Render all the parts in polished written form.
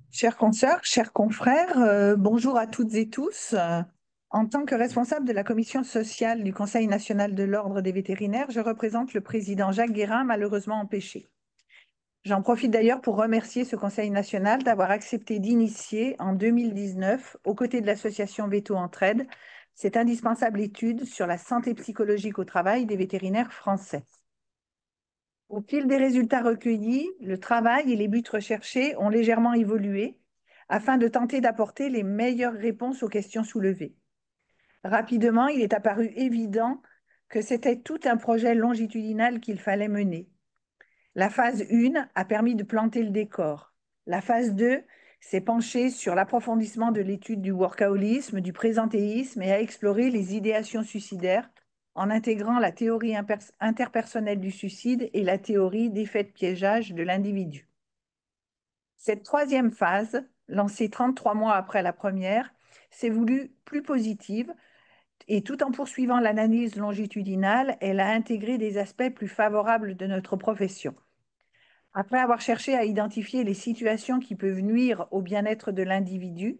Chers consoeurs, chers confrères, bonjour à toutes et tous. En tant que responsable de la commission sociale du Conseil national de l'Ordre des vétérinaires, je représente le président Jacques Guérin, malheureusement empêché. J'en profite d'ailleurs pour remercier ce Conseil national d'avoir accepté d'initier en 2019, aux côtés de l'association Veto Entraide, cette indispensable étude sur la santé psychologique au travail des vétérinaires français. Au fil des résultats recueillis, le travail et les buts recherchés ont légèrement évolué afin de tenter d'apporter les meilleures réponses aux questions soulevées. Rapidement, il est apparu évident que c'était tout un projet longitudinal qu'il fallait mener. La phase 1 a permis de planter le décor. La phase 2 s'est penchée sur l'approfondissement de l'étude du workaholisme, du présentéisme et a exploré les idéations suicidaires en intégrant la théorie interpersonnelle du suicide et la théorie d'effet de piégeage de l'individu. Cette troisième phase, lancée 33 mois après la première, s'est voulue plus positive et tout en poursuivant l'analyse longitudinale, elle a intégré des aspects plus favorables de notre profession. Après avoir cherché à identifier les situations qui peuvent nuire au bien-être de l'individu,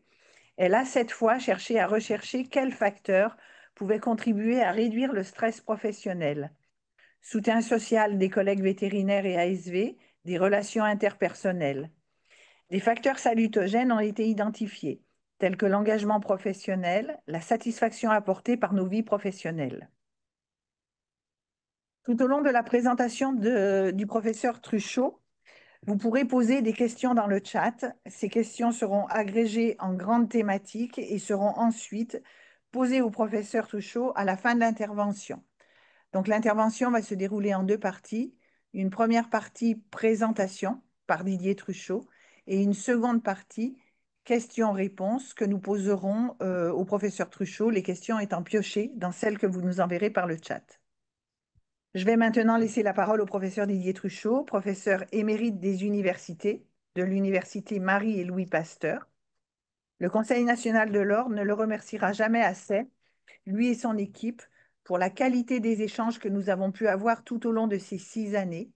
elle a cette fois cherché à rechercher quels facteurs pouvaient contribuer à réduire le stress professionnel. Soutien social des collègues vétérinaires et ASV, des relations interpersonnelles. Des facteurs salutogènes ont été identifiés, tels que l'engagement professionnel, la satisfaction apportée par nos vies professionnelles. Tout au long de la présentation du professeur Truchot, vous pourrez poser des questions dans le chat. Ces questions seront agrégées en grandes thématiques et seront ensuite posées au professeur Truchot à la fin de l'intervention. Donc l'intervention va se dérouler en deux parties. Une première partie présentation par Didier Truchot et une seconde partie questions-réponses que nous poserons au professeur Truchot, les questions étant piochées dans celles que vous nous enverrez par le chat. Je vais maintenant laisser la parole au professeur Didier Truchot, professeur émérite des universités, de l'université Marie et Louis Pasteur. Le Conseil national de l'Ordre ne le remerciera jamais assez, lui et son équipe, pour la qualité des échanges que nous avons pu avoir tout au long de ces 6 années,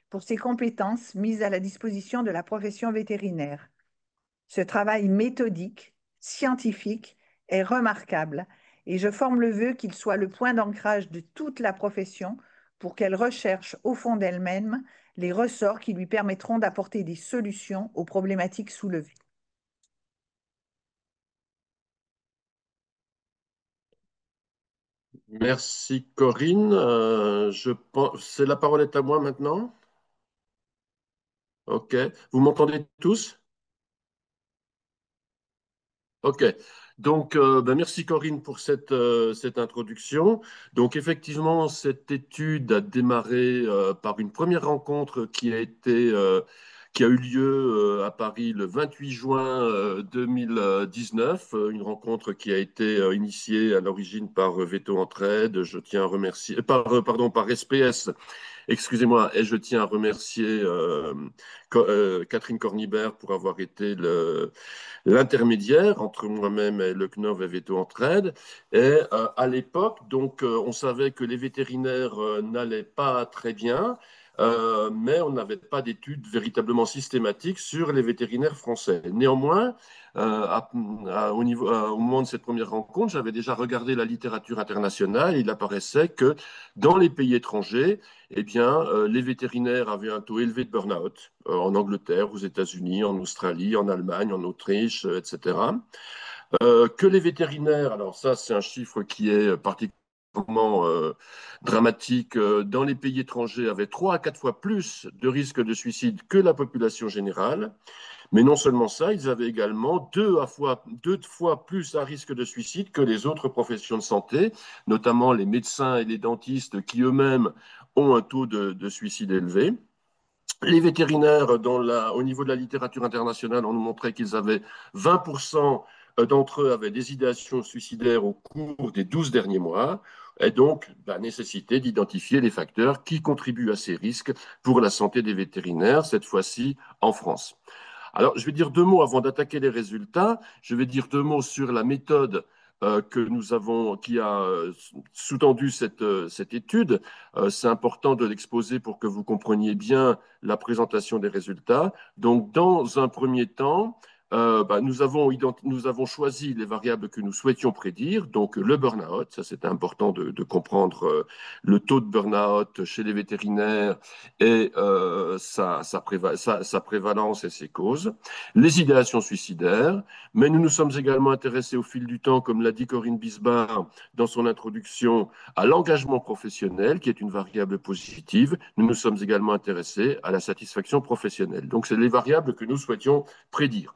pour ses compétences mises à la disposition de la profession vétérinaire. Ce travail méthodique, scientifique, est remarquable et je forme le vœu qu'il soit le point d'ancrage de toute la profession pour qu'elle recherche au fond d'elle-même les ressorts qui lui permettront d'apporter des solutions aux problématiques soulevées. Merci Corinne. C'est la parole est à moi maintenant. Ok. Vous m'entendez tous? Ok. Donc, merci Corinne pour cette introduction. Donc, effectivement, cette étude a démarré par une première rencontre qui a eu lieu à Paris le 28 juin 2019, une rencontre qui a été initiée à l'origine par Veto Entraide. Je tiens à remercier, par SPS. Excusez-moi, et je tiens à remercier Catherine Cornibert pour avoir été l'intermédiaire entre moi-même et le CNOV et Veto Entraide. Et à l'époque, donc, on savait que les vétérinaires n'allaient pas très bien, mais on n'avait pas d'études véritablement systématiques sur les vétérinaires français. Néanmoins, au moment de cette première rencontre, j'avais déjà regardé la littérature internationale et il apparaissait que dans les pays étrangers, eh bien, les vétérinaires avaient un taux élevé de burn-out en Angleterre, aux États-Unis, en Australie, en Allemagne, en Autriche, etc. Que les vétérinaires, alors ça, c'est un chiffre qui est particulièrement dramatique, dans les pays étrangers, avaient 3 à 4 fois plus de risques de suicide que la population générale. Mais non seulement ça, ils avaient également 2 fois plus un risque de suicide que les autres professions de santé, notamment les médecins et les dentistes qui eux-mêmes ont un taux de suicide élevé. Les vétérinaires, au niveau de la littérature internationale, on nous montrait qu'ils avaient 20% d'entre eux avaient des idéations suicidaires au cours des 12 derniers mois, et donc la nécessité d'identifier les facteurs qui contribuent à ces risques pour la santé des vétérinaires, cette fois-ci en France. Alors, je vais dire 2 mots avant d'attaquer les résultats. Je vais dire 2 mots sur la méthode qui a sous-tendu cette étude. C'est important de l'exposer pour que vous compreniez bien la présentation des résultats. Donc, dans un premier temps, nous avons choisi les variables que nous souhaitions prédire. Donc, le burn-out, ça c'est important de comprendre le taux de burn-out chez les vétérinaires et sa prévalence et ses causes. Les idéations suicidaires, mais nous nous sommes également intéressés au fil du temps, comme l'a dit Corinne Bisbar dans son introduction, à l'engagement professionnel, qui est une variable positive. Nous nous sommes également intéressés à la satisfaction professionnelle. Donc, c'est les variables que nous souhaitions prédire.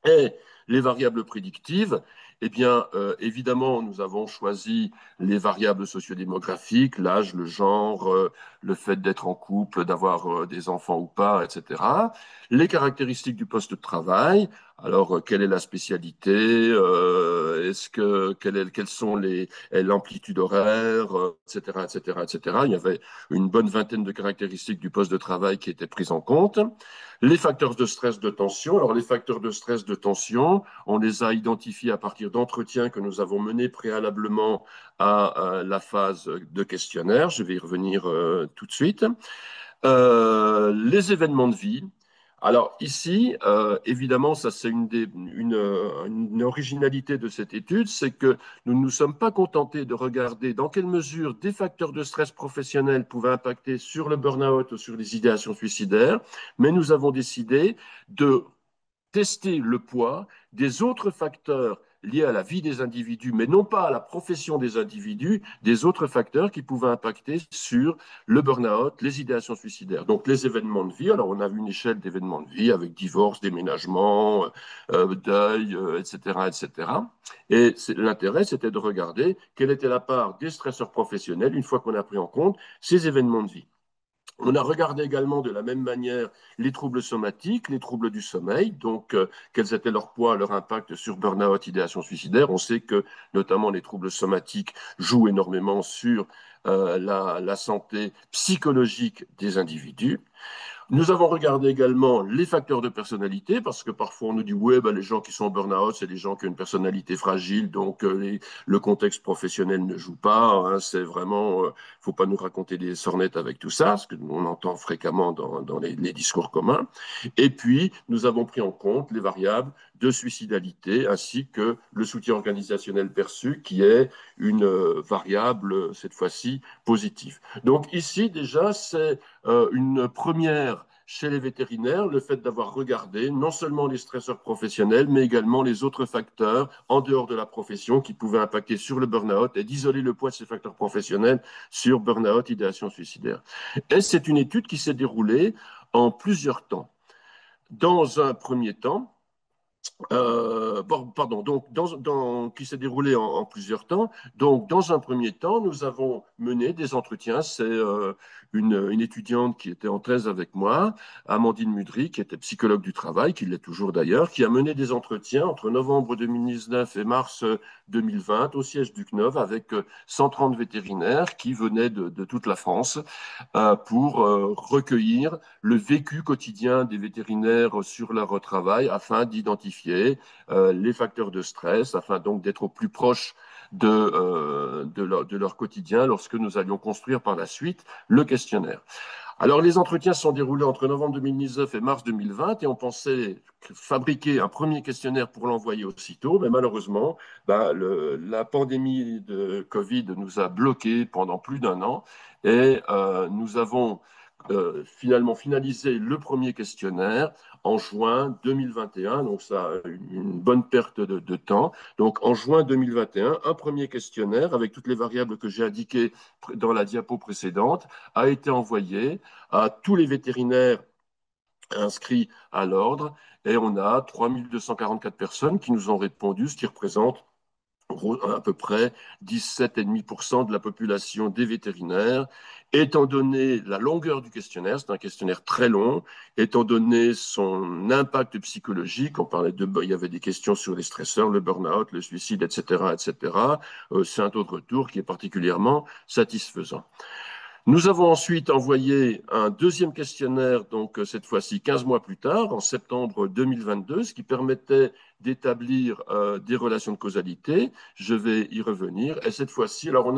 Et les variables prédictives, eh bien, évidemment, nous avons choisi les variables sociodémographiques, l'âge, le genre, le fait d'être en couple, d'avoir des enfants ou pas, etc. Les caractéristiques du poste de travail. Alors, quelle est la spécialité? Quelles sont l'amplitude horaire, etc., etc., etc. Il y avait une bonne vingtaine de caractéristiques du poste de travail qui étaient prises en compte. Les facteurs de stress, de tension. Alors, les facteurs de stress, de tension, on les a identifiés à partir d'entretiens que nous avons menés préalablement à la phase de questionnaire. Je vais y revenir tout de suite. Les événements de vie. Alors ici, évidemment, ça c'est une originalité de cette étude, c'est que nous ne nous sommes pas contentés de regarder dans quelle mesure des facteurs de stress professionnel pouvaient impacter sur le burn-out ou sur les idéations suicidaires, mais nous avons décidé de tester le poids des autres facteurs liés à la vie des individus, mais non pas à la profession des individus, des autres facteurs qui pouvaient impacter sur le burn-out, les idéations suicidaires. Donc les événements de vie, alors on a vu une échelle d'événements de vie avec divorce, déménagement, deuil, etc., etc. Et l'intérêt, c'était de regarder quelle était la part des stresseurs professionnels une fois qu'on a pris en compte ces événements de vie. On a regardé également de la même manière les troubles somatiques, les troubles du sommeil, donc quels étaient leur poids, leur impact sur burn-out, idéation suicidaire. On sait que notamment les troubles somatiques jouent énormément sur la santé psychologique des individus. Nous avons regardé également les facteurs de personnalité, parce que parfois on nous dit, ouais, ben, les gens qui sont en burn-out, c'est des gens qui ont une personnalité fragile, donc le contexte professionnel ne joue pas. Hein, c'est vraiment, faut pas nous raconter des sornettes avec tout ça, ce que on entend fréquemment dans les discours communs. Et puis, nous avons pris en compte les variables de suicidalité, ainsi que le soutien organisationnel perçu, qui est une variable, cette fois-ci, positive. Donc ici, déjà, c'est une première chez les vétérinaires, le fait d'avoir regardé non seulement les stresseurs professionnels, mais également les autres facteurs en dehors de la profession qui pouvaient impacter sur le burn-out et d'isoler le poids de ces facteurs professionnels sur burn-out, idéation suicidaire. Et c'est une étude qui s'est déroulée en plusieurs temps. Dans un premier temps, pardon, donc qui s'est déroulé en plusieurs temps. Donc, dans un premier temps, nous avons mené des entretiens. C'est une étudiante qui était en thèse avec moi, Amandine Mudry, qui était psychologue du travail, qui l'est toujours d'ailleurs, qui a mené des entretiens entre novembre 2019 et mars 2020 au siège du CNOV avec 130 vétérinaires qui venaient de toute la France pour recueillir le vécu quotidien des vétérinaires sur leur travail afin d'identifier les facteurs de stress, afin donc d'être au plus proche de leur quotidien lorsque nous allions construire par la suite le questionnaire. Alors, les entretiens se sont déroulés entre novembre 2019 et mars 2020 et on pensait fabriquer un premier questionnaire pour l'envoyer aussitôt, mais malheureusement, la pandémie de Covid nous a bloqués pendant plus d'un an et nous avons finalement finalisé le premier questionnaire en juin 2021, donc ça a une bonne perte de temps. Donc en juin 2021, un premier questionnaire avec toutes les variables que j'ai indiquées dans la diapo précédente a été envoyé à tous les vétérinaires inscrits à l'ordre et on a 3244 personnes qui nous ont répondu, ce qui représente à peu près 17,5% de la population des vétérinaires. Étant donné la longueur du questionnaire, c'est un questionnaire très long, étant donné son impact psychologique, il y avait des questions sur les stresseurs, le burn-out, le suicide, etc., etc. C'est un taux de retour qui est particulièrement satisfaisant. Nous avons ensuite envoyé un deuxième questionnaire, donc cette fois-ci 15 mois plus tard, en septembre 2022, ce qui permettait d'établir des relations de causalité. Je vais y revenir. Et cette fois-ci, alors on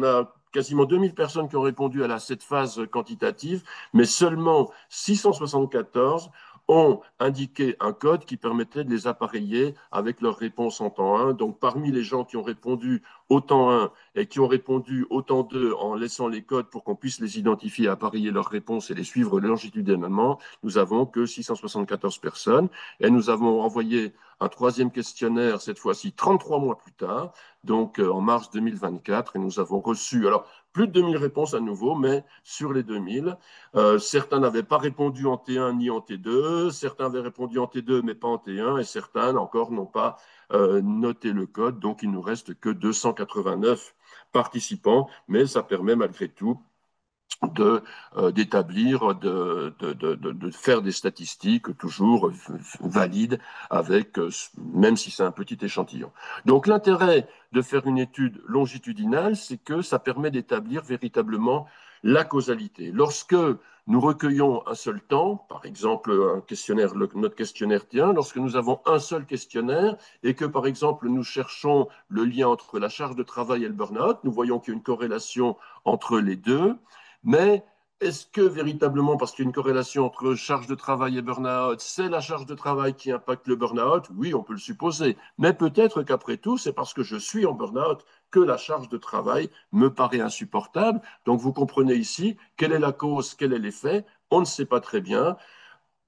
a quasiment 2000 personnes qui ont répondu à cette phase quantitative, mais seulement 674 ont indiqué un code qui permettait de les appareiller avec leur réponse en temps 1. Donc, parmi les gens qui ont répondu au temps 1 et qui ont répondu au temps 2 en laissant les codes pour qu'on puisse les identifier, appareiller leurs réponses et les suivre longitudinalement, nous avons que 674 personnes. Et nous avons envoyé un troisième questionnaire, cette fois-ci 33 mois plus tard, donc en mars 2024, et nous avons reçu, alors plus de 2000 réponses à nouveau, mais sur les 2000, certains n'avaient pas répondu en T1 ni en T2, certains avaient répondu en T2 mais pas en T1, et certains encore n'ont pas noté le code, donc il nous reste que 289 participants, mais ça permet malgré tout d'établir, de faire des statistiques toujours valides avec, même si c'est un petit échantillon. Donc l'intérêt de faire une étude longitudinale, c'est que ça permet d'établir véritablement la causalité. Lorsque nous recueillons un seul temps, par exemple un questionnaire, notre questionnaire T1, lorsque nous avons un seul questionnaire et que par exemple nous cherchons le lien entre la charge de travail et le burn-out, nous voyons qu'il y a une corrélation entre les deux. Mais est-ce que véritablement, parce qu'il y a une corrélation entre charge de travail et burn-out, c'est la charge de travail qui impacte le burn-out? Oui, on peut le supposer. Mais peut-être qu'après tout, c'est parce que je suis en burn-out que la charge de travail me paraît insupportable. Donc vous comprenez ici quelle est la cause, quel est l'effet. On ne sait pas très bien.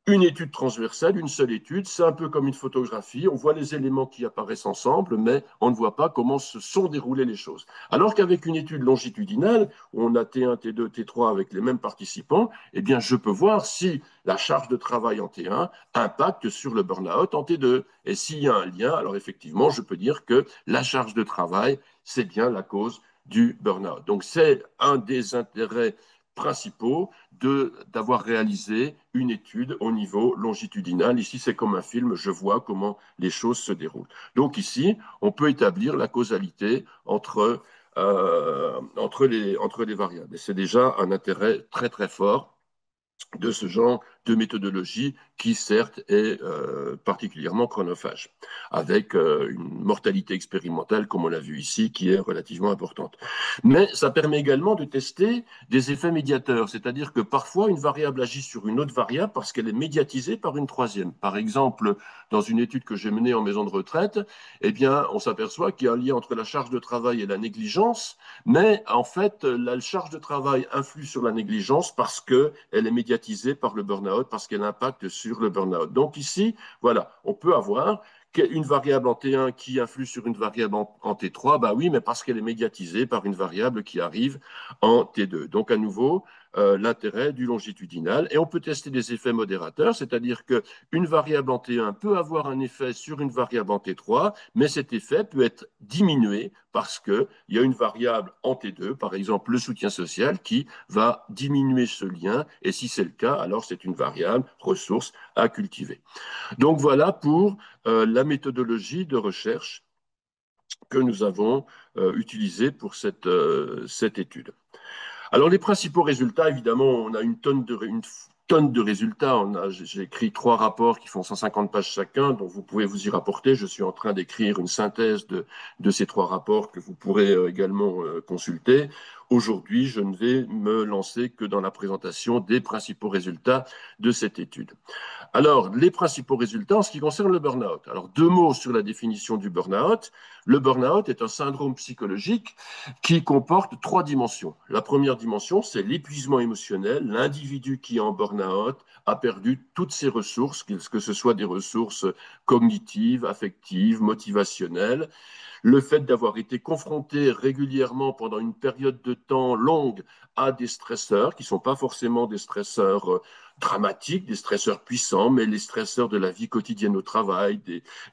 Une étude transversale, une seule étude, c'est un peu comme une photographie. On voit les éléments qui apparaissent ensemble, mais on ne voit pas comment se sont déroulées les choses. Alors qu'avec une étude longitudinale, où on a T1, T2, T3 avec les mêmes participants, eh bien, je peux voir si la charge de travail en T1 impacte sur le burn-out en T2. Et s'il y a un lien, alors effectivement, je peux dire que la charge de travail, c'est bien la cause du burn-out. Donc, c'est un des intérêts principaux d'avoir réalisé une étude au niveau longitudinal. Ici, c'est comme un film, je vois comment les choses se déroulent. Donc ici, on peut établir la causalité entre les variables. Et c'est déjà un intérêt très très fort de ce genre de méthodologie qui, certes, est particulièrement chronophage, avec une mortalité expérimentale, comme on l'a vu ici, qui est relativement importante. Mais ça permet également de tester des effets médiateurs, c'est-à-dire que parfois une variable agit sur une autre variable parce qu'elle est médiatisée par une troisième. Par exemple, dans une étude que j'ai menée en maison de retraite, eh bien, on s'aperçoit qu'il y a un lien entre la charge de travail et la négligence, mais en fait, la charge de travail influe sur la négligence parce qu'elle est médiatisée par le burn-out, parce qu'elle impacte sur le burn-out. Donc ici, voilà, on peut avoir une variable en T1 qui influe sur une variable en T3, bah oui, mais parce qu'elle est médiatisée par une variable qui arrive en T2. Donc à nouveau, l'intérêt du longitudinal. Et on peut tester des effets modérateurs, c'est-à-dire qu'une variable en T1 peut avoir un effet sur une variable en T3, mais cet effet peut être diminué parce qu'il y a une variable en T2, par exemple le soutien social, qui va diminuer ce lien. Et si c'est le cas, alors c'est une variable ressource à cultiver. Donc voilà pour la méthodologie de recherche que nous avons utilisée pour cette étude. Alors, les principaux résultats, évidemment, on a une tonne de résultats. J'ai écrit 3 rapports qui font 150 pages chacun, donc vous pouvez vous y rapporter. Je suis en train d'écrire une synthèse de ces 3 rapports que vous pourrez également consulter. Aujourd'hui, je ne vais me lancer que dans la présentation des principaux résultats de cette étude. Alors, les principaux résultats en ce qui concerne le burn-out. Alors, 2 mots sur la définition du burn-out. Le burn-out est un syndrome psychologique qui comporte 3 dimensions. La première dimension, c'est l'épuisement émotionnel. L'individu qui est en burn-out a perdu toutes ses ressources, que ce soit des ressources cognitives, affectives, motivationnelles. Le fait d'avoir été confronté régulièrement pendant une période de temps longue à des stresseurs, qui ne sont pas forcément des stresseurs dramatiques, des stresseurs puissants, mais les stresseurs de la vie quotidienne au travail,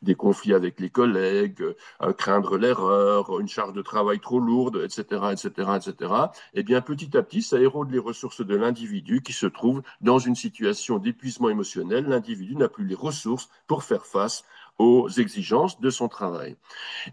des conflits avec les collègues, craindre l'erreur, une charge de travail trop lourde, etc., etc., etc., eh bien, petit à petit, ça érode les ressources de l'individu qui se trouve dans une situation d'épuisement émotionnel. L'individu n'a plus les ressources pour faire face aux exigences de son travail.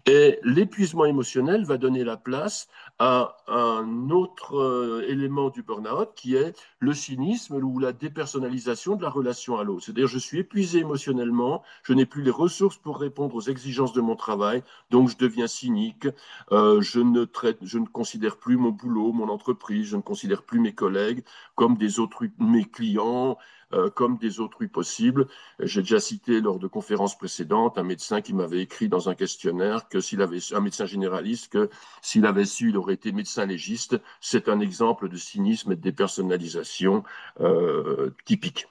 Et l'épuisement émotionnel va donner la place à un autre élément du burn-out qui est le cynisme ou la dépersonnalisation de la relation à l'autre. C'est-à-dire, je suis épuisé émotionnellement, je n'ai plus les ressources pour répondre aux exigences de mon travail, donc je deviens cynique, je ne considère plus mon boulot, mon entreprise, je ne considère plus mes collègues comme des autres, mes clients, comme des autrui possibles. J'ai déjà cité lors de conférences précédentes un médecin qui m'avait écrit dans un questionnaire que s'il avait un médecin généraliste que s'il avait su, il aurait été médecin légiste. C'est un exemple de cynisme et de dépersonnalisation typique.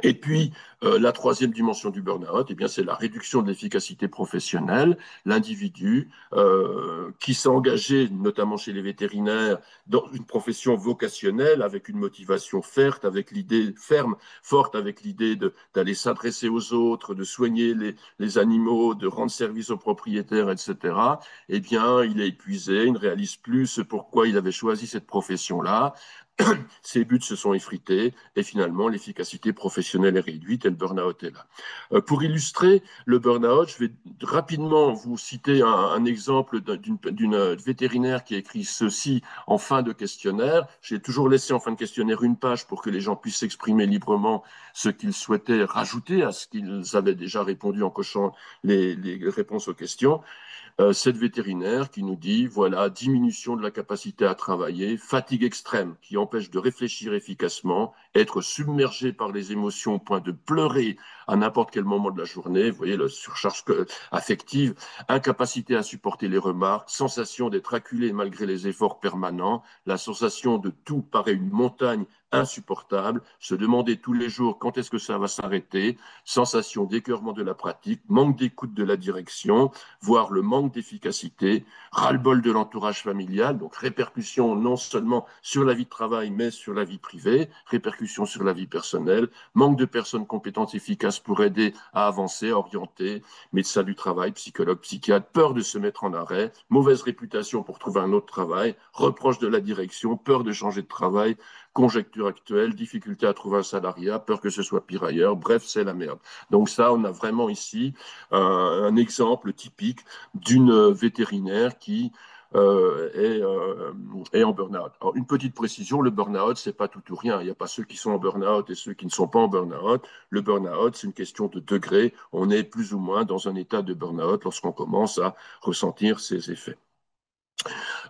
Et puis, la troisième dimension du burn-out, eh bien, c'est la réduction de l'efficacité professionnelle. L'individu qui s'est engagé, notamment chez les vétérinaires, dans une profession vocationnelle, avec une motivation ferme, avec l'idée ferme, forte, avec l'idée d'aller s'adresser aux autres, de soigner les animaux, de rendre service aux propriétaires, etc. Eh bien, il est épuisé, il ne réalise plus ce pourquoi il avait choisi cette profession-là. Ses buts se sont effrités et finalement l'efficacité professionnelle est réduite et le burn-out est là. Pour illustrer le burn-out, je vais rapidement vous citer un exemple d'une vétérinaire qui a écrit ceci en fin de questionnaire. J'ai toujours laissé en fin de questionnaire une page pour que les gens puissent s'exprimer librement ce qu'ils souhaitaient rajouter à ce qu'ils avaient déjà répondu en cochant les réponses aux questions. Cette vétérinaire qui nous dit, voilà, diminution de la capacité à travailler, fatigue extrême qui empêche de réfléchir efficacement, être submergé par les émotions au point de pleurer à n'importe quel moment de la journée, vous voyez, la surcharge affective, incapacité à supporter les remarques, sensation d'être acculé malgré les efforts permanents, la sensation de tout paraît une montagne insupportable, se demander tous les jours quand est-ce que ça va s'arrêter, sensation d'écœurement de la pratique, manque d'écoute de la direction, voire le manque d'efficacité, ras-le-bol de l'entourage familial, donc répercussions non seulement sur la vie de travail, mais sur la vie privée, répercussions sur la vie personnelle, manque de personnes compétentes efficaces pour aider à avancer, à orienter, médecin du travail, psychologue, psychiatre, peur de se mettre en arrêt, mauvaise réputation pour trouver un autre travail, reproche de la direction, peur de changer de travail, conjecture actuelle, difficulté à trouver un salariat, peur que ce soit pire ailleurs, bref, c'est la merde. Donc ça, on a vraiment ici un exemple typique d'une vétérinaire qui est en burn-out. Alors, une petite précision, le burn-out, c'est pas tout ou rien. Il n'y a pas ceux qui sont en burn-out et ceux qui ne sont pas en burn-out. Le burn-out, c'est une question de degré. On est plus ou moins dans un état de burn-out lorsqu'on commence à ressentir ses effets.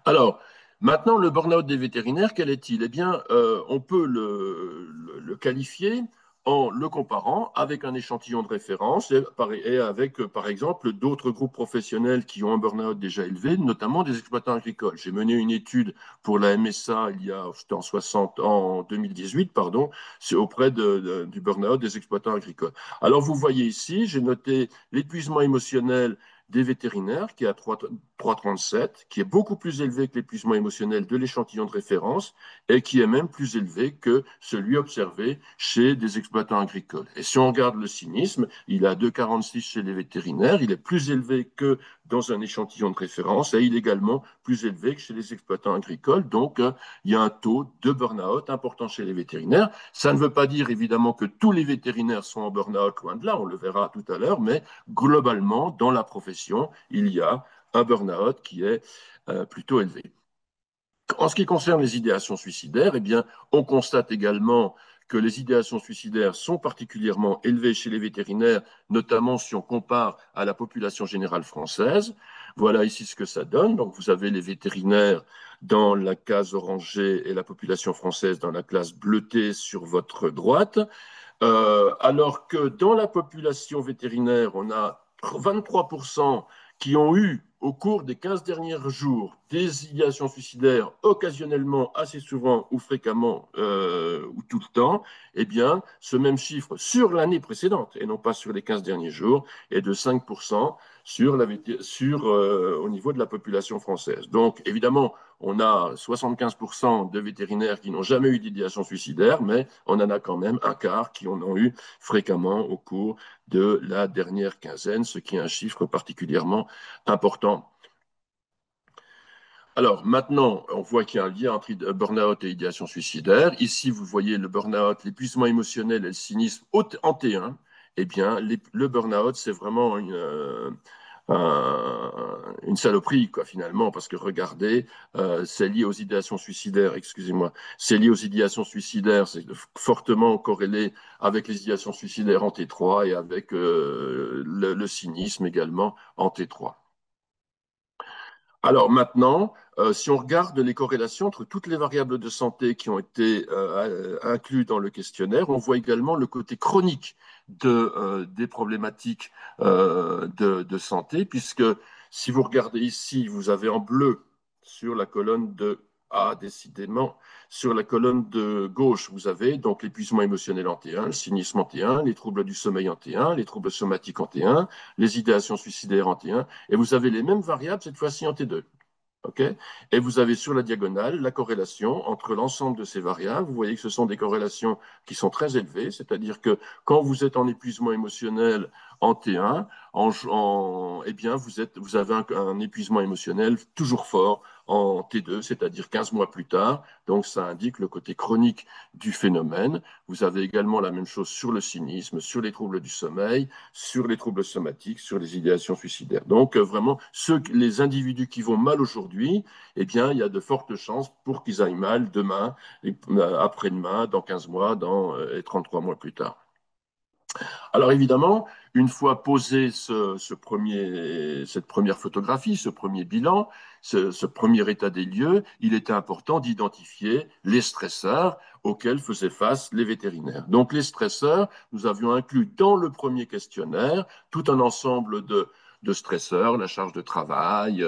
Alors, maintenant, le burn-out des vétérinaires, quel est-il? Eh bien, on peut le qualifier en le comparant avec un échantillon de référence et avec, par exemple, d'autres groupes professionnels qui ont un burn-out déjà élevé, notamment des exploitants agricoles. J'ai mené une étude pour la MSA c'était en 2018, pardon, c'est auprès du burn-out des exploitants agricoles. Alors, vous voyez ici, j'ai noté l'épuisement émotionnel des vétérinaires qui est à 3,37, qui est beaucoup plus élevé que l'épuisement émotionnel de l'échantillon de référence et qui est même plus élevé que celui observé chez des exploitants agricoles. Et si on regarde le cynisme, il est à 2,46 chez les vétérinaires, il est plus élevé que dans un échantillon de référence et il est également plus élevé que chez les exploitants agricoles. Donc, il y a un taux de burn-out important chez les vétérinaires. Ça ne veut pas dire évidemment que tous les vétérinaires sont en burn-out, loin de là, on le verra tout à l'heure, mais globalement, dans la profession, il y a un burn-out qui est plutôt élevé. En ce qui concerne les idéations suicidaires, eh bien, on constate également que les idéations suicidaires sont particulièrement élevées chez les vétérinaires, notamment si on compare à la population générale française. Voilà ici ce que ça donne. Donc, vous avez les vétérinaires dans la case orangée et la population française dans la classe bleutée sur votre droite. Alors que dans la population vétérinaire, on a 23% qui ont eu, au cours des 15 derniers jours, des idéations suicidaires, occasionnellement, assez souvent ou fréquemment, ou tout le temps, eh bien, ce même chiffre sur l'année précédente, et non pas sur les 15 derniers jours, est de 5% au niveau de la population française. Donc, évidemment, on a 75% de vétérinaires qui n'ont jamais eu d'idéation suicidaire, mais on en a quand même un quart qui en ont eu fréquemment au cours de la dernière quinzaine, ce qui est un chiffre particulièrement important. Alors maintenant, on voit qu'il y a un lien entre burn-out et idéation suicidaire. Ici, vous voyez le burn-out, l'épuisement émotionnel et le cynisme en T1. eh bien, le burn-out, c'est vraiment une saloperie, quoi, finalement, parce que regardez, c'est lié aux idéations suicidaires, excusez-moi, c'est lié aux idéations suicidaires, c'est fortement corrélé avec les idéations suicidaires en T3 et avec le cynisme également en T3. Alors maintenant, si on regarde les corrélations entre toutes les variables de santé qui ont été incluses dans le questionnaire, on voit également le côté chronique des problématiques de santé, puisque si vous regardez ici, vous avez en bleu sur la colonne de Ah, décidément, sur la colonne de gauche, vous avez donc l'épuisement émotionnel en T1, le cynisme en T1, les troubles du sommeil en T1, les troubles somatiques en T1, les idéations suicidaires en T1, et vous avez les mêmes variables cette fois-ci en T2. Okay. Et vous avez sur la diagonale la corrélation entre l'ensemble de ces variables. Vous voyez que ce sont des corrélations qui sont très élevées, c'est-à-dire que quand vous êtes en épuisement émotionnel en T1, eh bien vous avez un épuisement émotionnel toujours fort en T2, c'est-à-dire 15 mois plus tard. Donc ça indique le côté chronique du phénomène. Vous avez également la même chose sur le cynisme, sur les troubles du sommeil, sur les troubles somatiques, sur les idéations suicidaires. Donc vraiment, les individus qui vont mal aujourd'hui, eh bien, il y a de fortes chances pour qu'ils aillent mal demain, après-demain, dans 15 mois, et 33 mois plus tard. Alors évidemment, une fois posé cette première photographie, ce premier bilan, ce premier état des lieux, il était important d'identifier les stresseurs auxquels faisaient face les vétérinaires. Donc les stresseurs, nous avions inclus dans le premier questionnaire tout un ensemble de stresseurs, la charge de travail,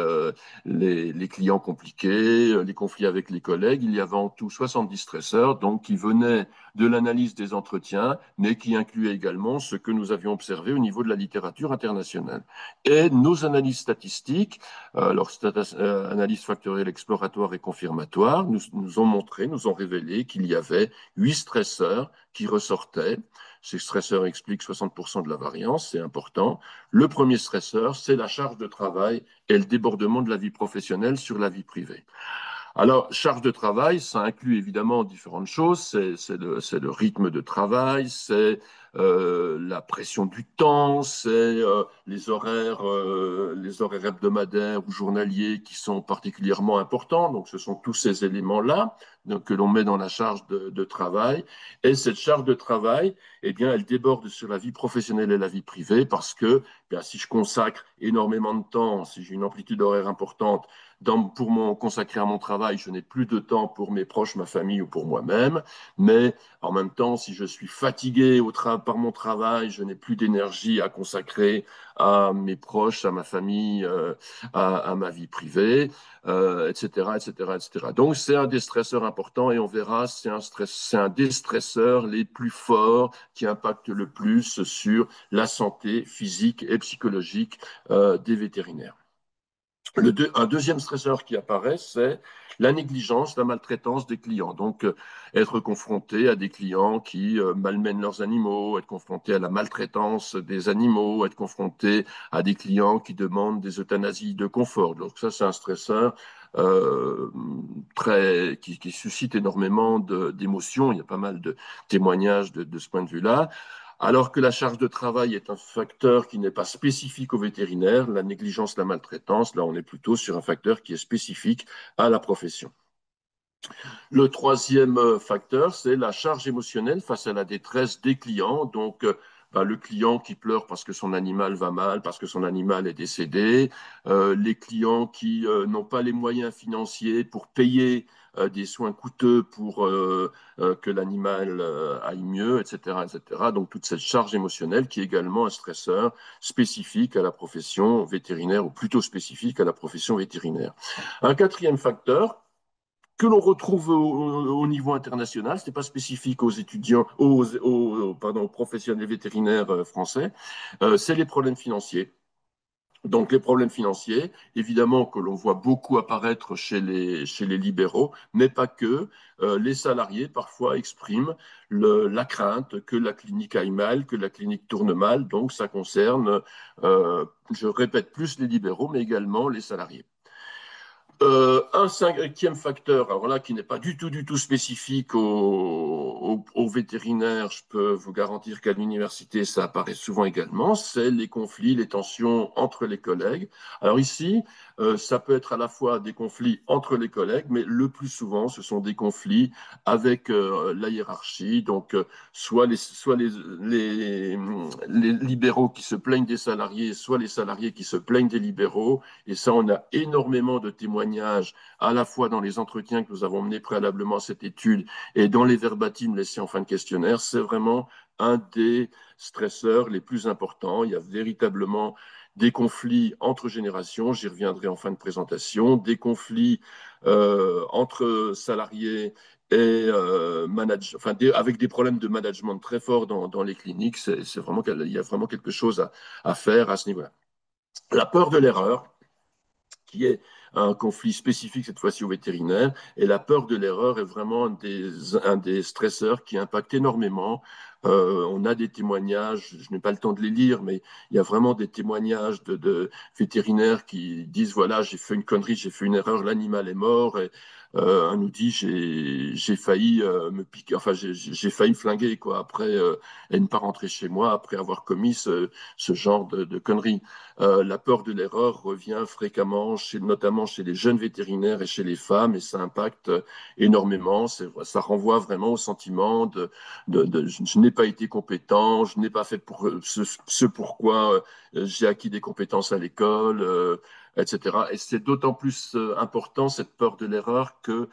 les clients compliqués, les conflits avec les collègues. Il y avait en tout 70 stresseurs, donc qui venaient de l'analyse des entretiens, mais qui incluait également ce que nous avions observé au niveau de la littérature internationale. Et nos analyses statistiques, analyse factorielle exploratoire et confirmatoire, nous ont montré, nous ont révélé qu'il y avait 8 stresseurs qui ressortaient. Ces stresseurs expliquent 60% de la variance, c'est important. Le premier stresseur, c'est la charge de travail et le débordement de la vie professionnelle sur la vie privée. Alors, charge de travail, ça inclut évidemment différentes choses. C'est le rythme de travail, c'est la pression du temps, c'est les horaires hebdomadaires ou journaliers qui sont particulièrement importants. Donc, ce sont tous ces éléments-là que l'on met dans la charge de travail. Et cette charge de travail, eh bien, elle déborde sur la vie professionnelle et la vie privée parce que bien, si je consacre énormément de temps, si j'ai une amplitude horaire importante, consacrer à mon travail, je n'ai plus de temps pour mes proches, ma famille ou pour moi-même. Mais en même temps, si je suis fatigué par mon travail, je n'ai plus d'énergie à consacrer à mes proches, à ma famille, à ma vie privée, etc., etc., etc. Donc, c'est un des stresseurs importants et on verra, c'est un des stresseurs les plus forts qui impacte le plus sur la santé physique et psychologique des vétérinaires. Un deuxième stresseur qui apparaît, c'est la négligence, la maltraitance des clients. Donc, être confronté à des clients qui malmènent leurs animaux, être confronté à la maltraitance des animaux, être confronté à des clients qui demandent des euthanasies de confort. Donc, ça, c'est un stresseur euh, qui suscite énormément d'émotions. Il y a pas mal de témoignages de ce point de vue-là. Alors que la charge de travail est un facteur qui n'est pas spécifique aux vétérinaires, la négligence, la maltraitance, là on est plutôt sur un facteur qui est spécifique à la profession. Le troisième facteur, c'est la charge émotionnelle face à la détresse des clients. Donc, le client qui pleure parce que son animal va mal, parce que son animal est décédé, les clients qui n'ont pas les moyens financiers pour payer des soins coûteux pour que l'animal aille mieux, etc., etc. Donc, toute cette charge émotionnelle qui est également un stresseur spécifique à la profession vétérinaire, ou plutôt spécifique à la profession vétérinaire. Un quatrième facteur, que l'on retrouve au niveau international, ce n'est pas spécifique aux étudiants, aux professionnels vétérinaires français, c'est les problèmes financiers. Donc les problèmes financiers, évidemment que l'on voit beaucoup apparaître chez les libéraux, mais pas que. Les salariés parfois expriment la crainte que la clinique aille mal, que la clinique tourne mal. Donc ça concerne, je répète, plus les libéraux, mais également les salariés. Un cinquième facteur, alors là, qui n'est pas du tout spécifique aux vétérinaires, je peux vous garantir qu'à l'université, ça apparaît souvent également, c'est les conflits, les tensions entre les collègues. Alors ici, ça peut être à la fois des conflits entre les collègues, mais le plus souvent, ce sont des conflits avec la hiérarchie, donc soit les libéraux qui se plaignent des salariés, soit les salariés qui se plaignent des libéraux. Et ça, on a énormément de témoignages, à la fois dans les entretiens que nous avons menés préalablement à cette étude et dans les verbatims laissés en fin de questionnaire. C'est vraiment un des stresseurs les plus importants. Il y a véritablement des conflits entre générations, j'y reviendrai en fin de présentation, des conflits entre salariés et avec des problèmes de management très forts dans les cliniques. C'est vraiment, il y a vraiment quelque chose à faire à ce niveau-là. La peur de l'erreur, qui est un conflit spécifique cette fois-ci au vétérinaire. Et la peur de l'erreur est vraiment un des stresseurs qui impacte énormément. On a des témoignages, je n'ai pas le temps de les lire, mais il y a vraiment des témoignages de vétérinaires qui disent, voilà, j'ai fait une connerie, j'ai fait une erreur, l'animal est mort. Et, un nous dit, j'ai failli me piquer, enfin, j'ai failli me flinguer, quoi, après, et ne pas rentrer chez moi après avoir commis ce genre de conneries. La peur de l'erreur revient fréquemment, notamment chez les jeunes vétérinaires et chez les femmes, et ça impacte énormément. Ça renvoie vraiment au sentiment je n'ai pas été compétent, je n'ai pas fait pour ce pourquoi j'ai acquis des compétences à l'école, etc. Et c'est d'autant plus important, cette peur de l'erreur, que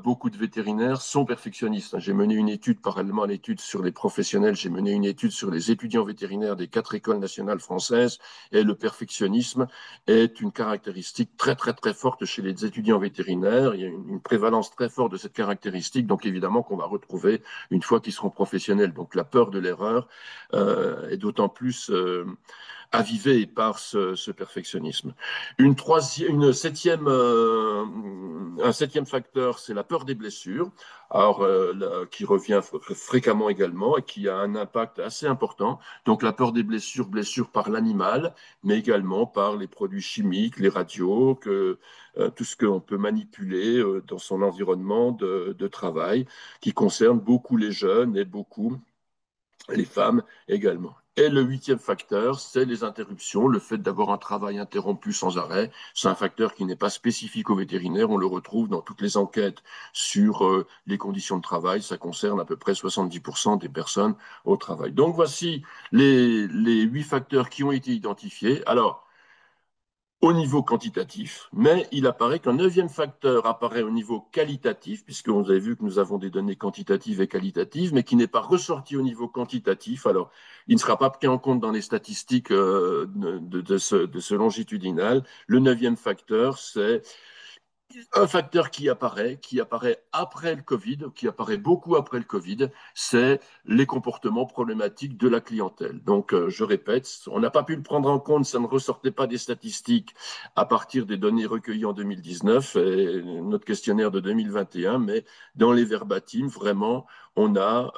beaucoup de vétérinaires sont perfectionnistes. J'ai mené une étude, parallèlement à l'étude sur les professionnels, j'ai mené une étude sur les étudiants vétérinaires des 4 écoles nationales françaises. Et le perfectionnisme est une caractéristique très, très, très forte chez les étudiants vétérinaires. Il y a une prévalence très forte de cette caractéristique, donc évidemment qu'on va retrouver une fois qu'ils seront professionnels. Donc la peur de l'erreur est d'autant plus avivée par ce perfectionnisme. Un septième facteur, c'est la peur des blessures, alors, qui revient fréquemment également et qui a un impact assez important. Donc la peur des blessures, blessures par l'animal, mais également par les produits chimiques, les radios, tout ce qu'on peut manipuler dans son environnement de travail, qui concerne beaucoup les jeunes et beaucoup les femmes également. Et le huitième facteur, c'est les interruptions, le fait d'avoir un travail interrompu sans arrêt. C'est un facteur qui n'est pas spécifique aux vétérinaires, on le retrouve dans toutes les enquêtes sur les conditions de travail. Ça concerne à peu près 70% des personnes au travail. Donc voici les 8 facteurs qui ont été identifiés. Alors, au niveau quantitatif, mais il apparaît qu'un neuvième facteur apparaît au niveau qualitatif, puisque vous avez vu que nous avons des données quantitatives et qualitatives, mais qui n'est pas ressorti au niveau quantitatif. Alors, il ne sera pas pris en compte dans les statistiques de ce longitudinal. Le neuvième facteur, c'est un facteur qui apparaît après le Covid, qui apparaît beaucoup après le Covid, c'est les comportements problématiques de la clientèle. Donc, je répète, on n'a pas pu le prendre en compte, ça ne ressortait pas des statistiques à partir des données recueillies en 2019 et notre questionnaire de 2021, mais dans les verbatims, vraiment, on a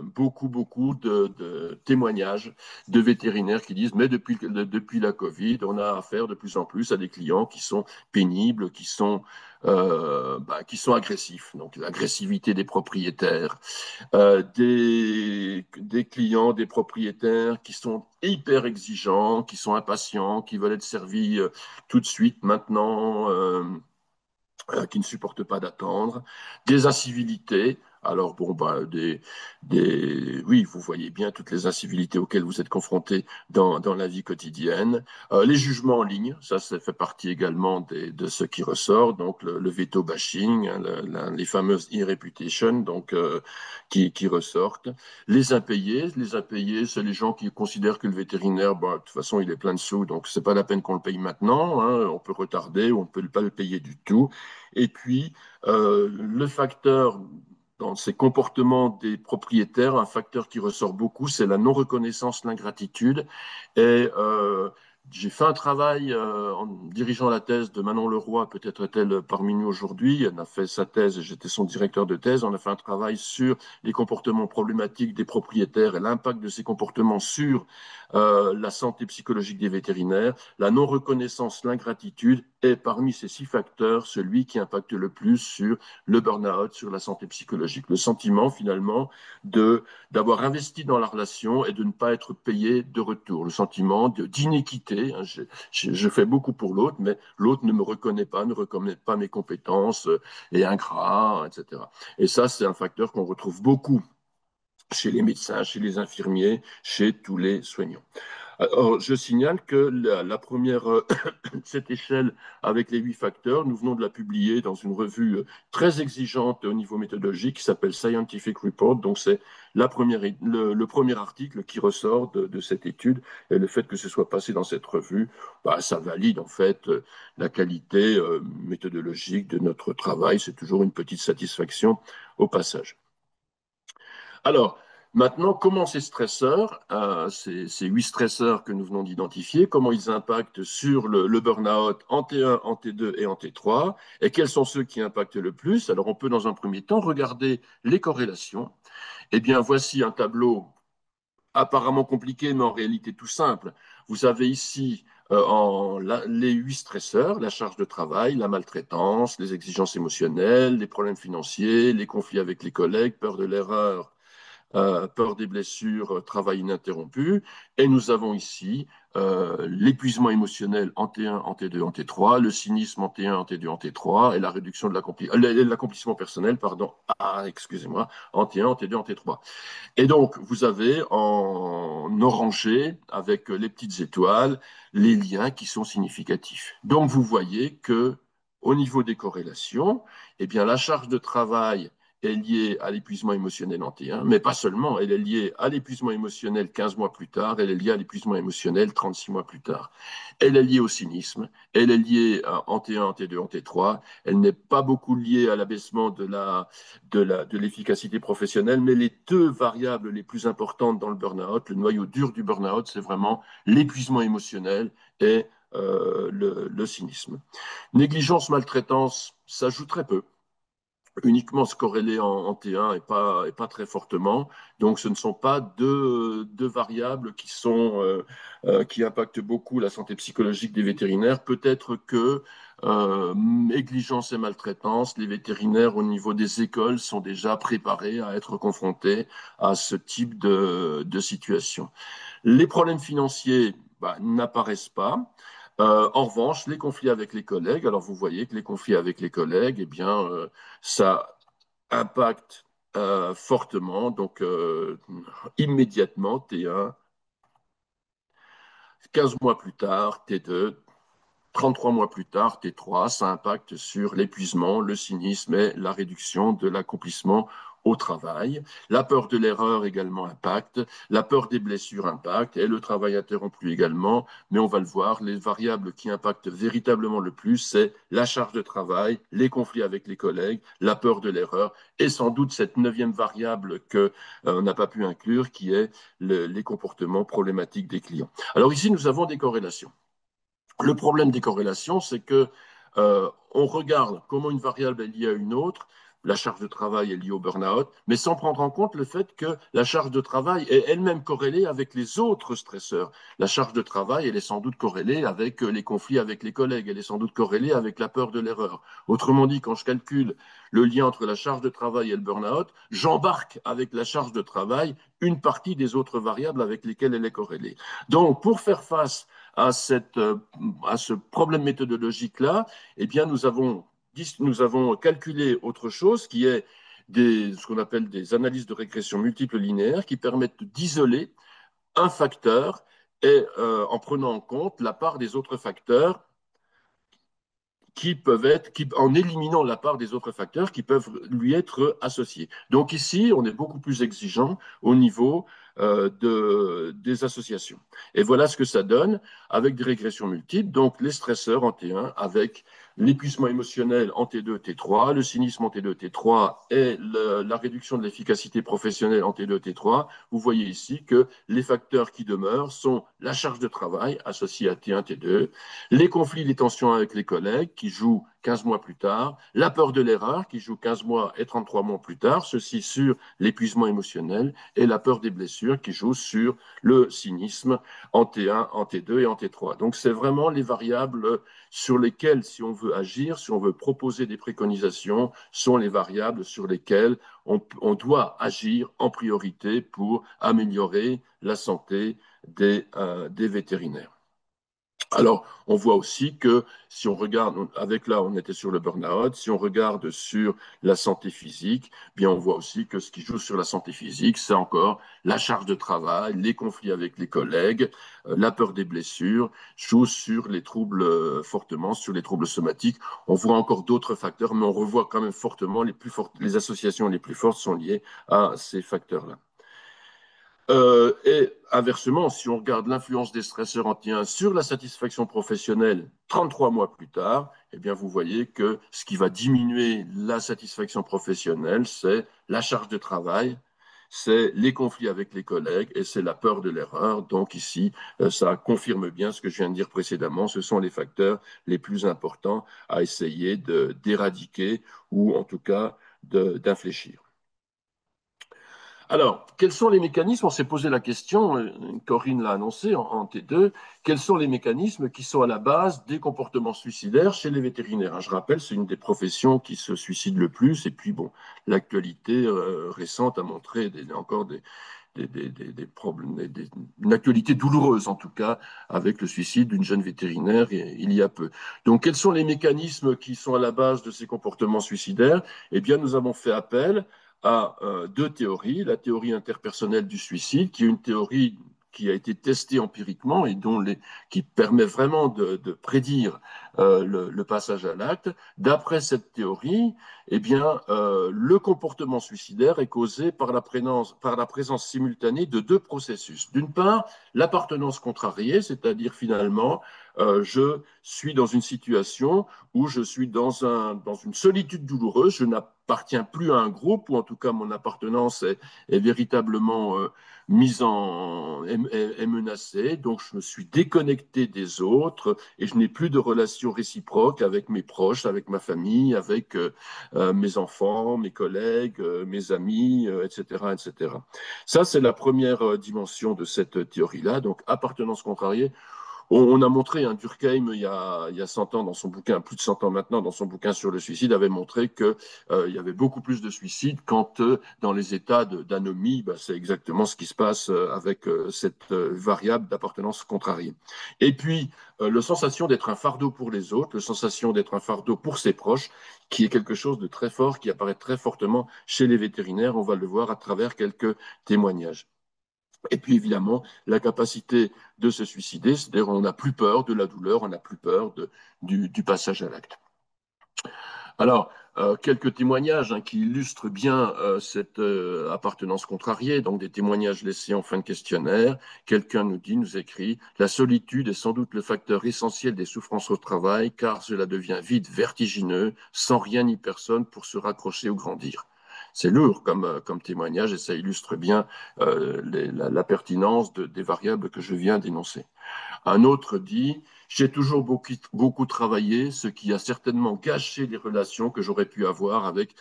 beaucoup de témoignages de vétérinaires qui disent, mais depuis la Covid, on a affaire de plus en plus à des clients qui sont pénibles, qui sont agressifs. Donc l'agressivité des propriétaires, des clients, des propriétaires qui sont hyper exigeants, qui sont impatients, qui veulent être servis tout de suite, maintenant, qui ne supportent pas d'attendre, des incivilités. Alors, bon, bah, oui, vous voyez bien toutes les incivilités auxquelles vous êtes confrontés dans la vie quotidienne. Les jugements en ligne, ça fait partie également de ce qui ressort. Donc, le veto bashing, hein, les fameuses e-reputation, donc, qui ressortent. Les impayés, c'est les gens qui considèrent que le vétérinaire, bah, de toute façon, il est plein de sous, donc c'est pas la peine qu'on le paye maintenant, hein. On peut retarder ou on peut pas le payer du tout. Et puis, le facteur dans ces comportements des propriétaires, un facteur qui ressort beaucoup, c'est la non-reconnaissance, l'ingratitude. Et j'ai fait un travail en dirigeant la thèse de Manon Leroy, peut-être est-elle parmi nous aujourd'hui. Elle a fait sa thèse et j'étais son directeur de thèse. On a fait un travail sur les comportements problématiques des propriétaires et l'impact de ces comportements sur la santé psychologique des vétérinaires. La non-reconnaissance, l'ingratitude est parmi ces 6 facteurs celui qui impacte le plus sur le burn-out, sur la santé psychologique. Le sentiment finalement d'avoir investi dans la relation et de ne pas être payé de retour. Le sentiment d'inéquité. Hein, je fais beaucoup pour l'autre, mais l'autre ne me reconnaît pas, ne reconnaît pas mes compétences, est ingrat, etc. Et ça, c'est un facteur qu'on retrouve beaucoup chez les médecins, chez les infirmiers, chez tous les soignants. Alors, je signale que la première, cette échelle avec les 8 facteurs, nous venons de la publier dans une revue très exigeante au niveau méthodologique qui s'appelle Scientific Report. Donc, c'est le premier article qui ressort de cette étude. Et le fait que ce soit passé dans cette revue, bah, ça valide en fait la qualité méthodologique de notre travail. C'est toujours une petite satisfaction au passage. Alors, maintenant, comment ces stresseurs, ces 8 stresseurs que nous venons d'identifier, comment ils impactent sur le burn-out en T1, en T2 et en T3, et quels sont ceux qui impactent le plus? Alors, on peut dans un premier temps regarder les corrélations. Eh bien, voici un tableau apparemment compliqué, mais en réalité tout simple. Vous avez ici les 8 stresseurs, la charge de travail, la maltraitance, les exigences émotionnelles, les problèmes financiers, les conflits avec les collègues, peur de l'erreur, peur des blessures, travail ininterrompu. Et nous avons ici l'épuisement émotionnel en T1, en T2, en T3, le cynisme en T1, en T2, en T3, et la réduction de l'accomplissement personnel, pardon, excusez-moi, en T1, en T2, en T3. Et donc, vous avez en orangé, avec les petites étoiles, les liens qui sont significatifs. Donc, vous voyez que au niveau des corrélations, eh bien, la charge de travail est liée à l'épuisement émotionnel en T1, mais pas seulement, elle est liée à l'épuisement émotionnel 15 mois plus tard, elle est liée à l'épuisement émotionnel 36 mois plus tard. Elle est liée au cynisme, elle est liée en T1, en T2, en T3, elle n'est pas beaucoup liée à l'abaissement de l'efficacité professionnelle, mais les 2 variables les plus importantes dans le burn-out, le noyau dur du burn-out, c'est vraiment l'épuisement émotionnel et le cynisme. Négligence, maltraitance, ça joue très peu, uniquement se corréler en T1 et pas très fortement. Donc, ce ne sont pas deux variables qui impactent beaucoup la santé psychologique des vétérinaires. Peut-être que négligence et maltraitance, les vétérinaires au niveau des écoles sont déjà préparés à être confrontés à ce type de situation. Les problèmes financiers bah, n'apparaissent pas. En revanche, les conflits avec les collègues, alors vous voyez que les conflits avec les collègues, eh bien, ça impacte fortement, donc immédiatement, T1, 15 mois plus tard, T2, 33 mois plus tard, T3, ça impacte sur l'épuisement, le cynisme et la réduction de l'accomplissement au travail. La peur de l'erreur également impacte, la peur des blessures impacte et le travail interrompu également. Mais on va le voir, les variables qui impactent véritablement le plus, c'est la charge de travail, les conflits avec les collègues, la peur de l'erreur et sans doute cette 9e variable qu'on n'a pas pu inclure qui est les comportements problématiques des clients. Alors ici, nous avons des corrélations. Le problème des corrélations, c'est que on regarde comment une variable est liée à une autre. La charge de travail est liée au burn-out, mais sans prendre en compte le fait que la charge de travail est elle-même corrélée avec les autres stresseurs. La charge de travail, elle est sans doute corrélée avec les conflits avec les collègues, elle est sans doute corrélée avec la peur de l'erreur. Autrement dit, quand je calcule le lien entre la charge de travail et le burn-out, j'embarque avec la charge de travail une partie des autres variables avec lesquelles elle est corrélée. Donc, pour faire face à ce problème méthodologique-là, eh bien, nous avons calculé autre chose qui est ce qu'on appelle des analyses de régression multiples linéaires qui permettent d'isoler un facteur et en prenant en compte la part des autres facteurs en éliminant la part des autres facteurs qui peuvent lui être associés. Donc ici, on est beaucoup plus exigeant au niveau des associations. Et voilà ce que ça donne avec des régressions multiples. Donc les stresseurs en T1 avec l'épuisement émotionnel en T2, T3, le cynisme en T2, T3 et la réduction de l'efficacité professionnelle en T2, T3. Vous voyez ici que les facteurs qui demeurent sont la charge de travail associée à T1, T2, les conflits, les tensions avec les collègues qui jouent 15 mois plus tard, la peur de l'erreur qui joue 15 mois et 33 mois plus tard, ceci sur l'épuisement émotionnel, et la peur des blessures qui joue sur le cynisme en T1, en T2 et en T3. Donc c'est vraiment les variables sur lesquelles, si on veut agir, si on veut proposer des préconisations, sont les variables sur lesquelles on doit agir en priorité pour améliorer la santé des vétérinaires. Alors, on voit aussi que si on regarde, avec là, on était sur le burn-out, si on regarde sur la santé physique, bien, on voit aussi que ce qui joue sur la santé physique, c'est encore la charge de travail, les conflits avec les collègues, la peur des blessures, joue sur les troubles fortement, sur les troubles somatiques. On voit encore d'autres facteurs, mais on revoit quand même fortement les associations les plus fortes sont liées à ces facteurs-là. Et inversement, si on regarde l'influence des stresseurs anti-1 sur la satisfaction professionnelle 33 mois plus tard, eh bien vous voyez que ce qui va diminuer la satisfaction professionnelle, c'est la charge de travail, c'est les conflits avec les collègues et c'est la peur de l'erreur. Donc ici, ça confirme bien ce que je viens de dire précédemment. Ce sont les facteurs les plus importants à essayer d'éradiquer ou en tout cas d'infléchir. Alors, quels sont les mécanismes? On s'est posé la question, Corinne l'a annoncé en T2, quels sont les mécanismes qui sont à la base des comportements suicidaires chez les vétérinaires? Je rappelle, c'est une des professions qui se suicide le plus, et puis bon, l'actualité récente a montré encore des problèmes, une actualité douloureuse en tout cas, avec le suicide d'une jeune vétérinaire il y a peu. Donc, quels sont les mécanismes qui sont à la base de ces comportements suicidaires? Eh bien, nous avons fait appel à deux théories. La théorie interpersonnelle du suicide, qui est une théorie qui a été testée empiriquement et qui permet vraiment de prédire le passage à l'acte. D'après cette théorie, eh bien, le comportement suicidaire est causé par la présence simultanée de deux processus. D'une part, l'appartenance contrariée, c'est-à-dire finalement, je suis dans une situation où je suis dans une solitude douloureuse, je n'appartiens plus à un groupe, ou en tout cas mon appartenance est véritablement est menacée, donc je me suis déconnecté des autres et je n'ai plus de relations réciproques avec mes proches, avec ma famille, avec mes enfants, mes collègues, mes amis, etc., etc. Ça, c'est la première dimension de cette théorie-là, donc appartenance contrariée. On a montré, hein, Durkheim, il y a 100 ans, dans son bouquin, plus de 100 ans maintenant, dans son bouquin sur le suicide, avait montré qu'il y avait beaucoup plus de suicides quand, dans les états d'anomie, bah, c'est exactement ce qui se passe avec cette variable d'appartenance contrariée. Et puis, la sensation d'être un fardeau pour les autres, la sensation d'être un fardeau pour ses proches, qui est quelque chose de très fort, qui apparaît très fortement chez les vétérinaires. On va le voir à travers quelques témoignages. Et puis évidemment, la capacité de se suicider, c'est-à-dire on n'a plus peur de la douleur, on n'a plus peur du passage à l'acte. Alors, quelques témoignages qui illustrent bien cette appartenance contrariée, donc des témoignages laissés en fin de questionnaire. Quelqu'un nous écrit, la solitude est sans doute le facteur essentiel des souffrances au travail, car cela devient vite vertigineux, sans rien ni personne pour se raccrocher ou grandir. C'est lourd comme témoignage et ça illustre bien la pertinence des variables que je viens d'énoncer. Un autre dit, j'ai toujours beaucoup travaillé, ce qui a certainement gâché les relations que j'aurais pu avoir avec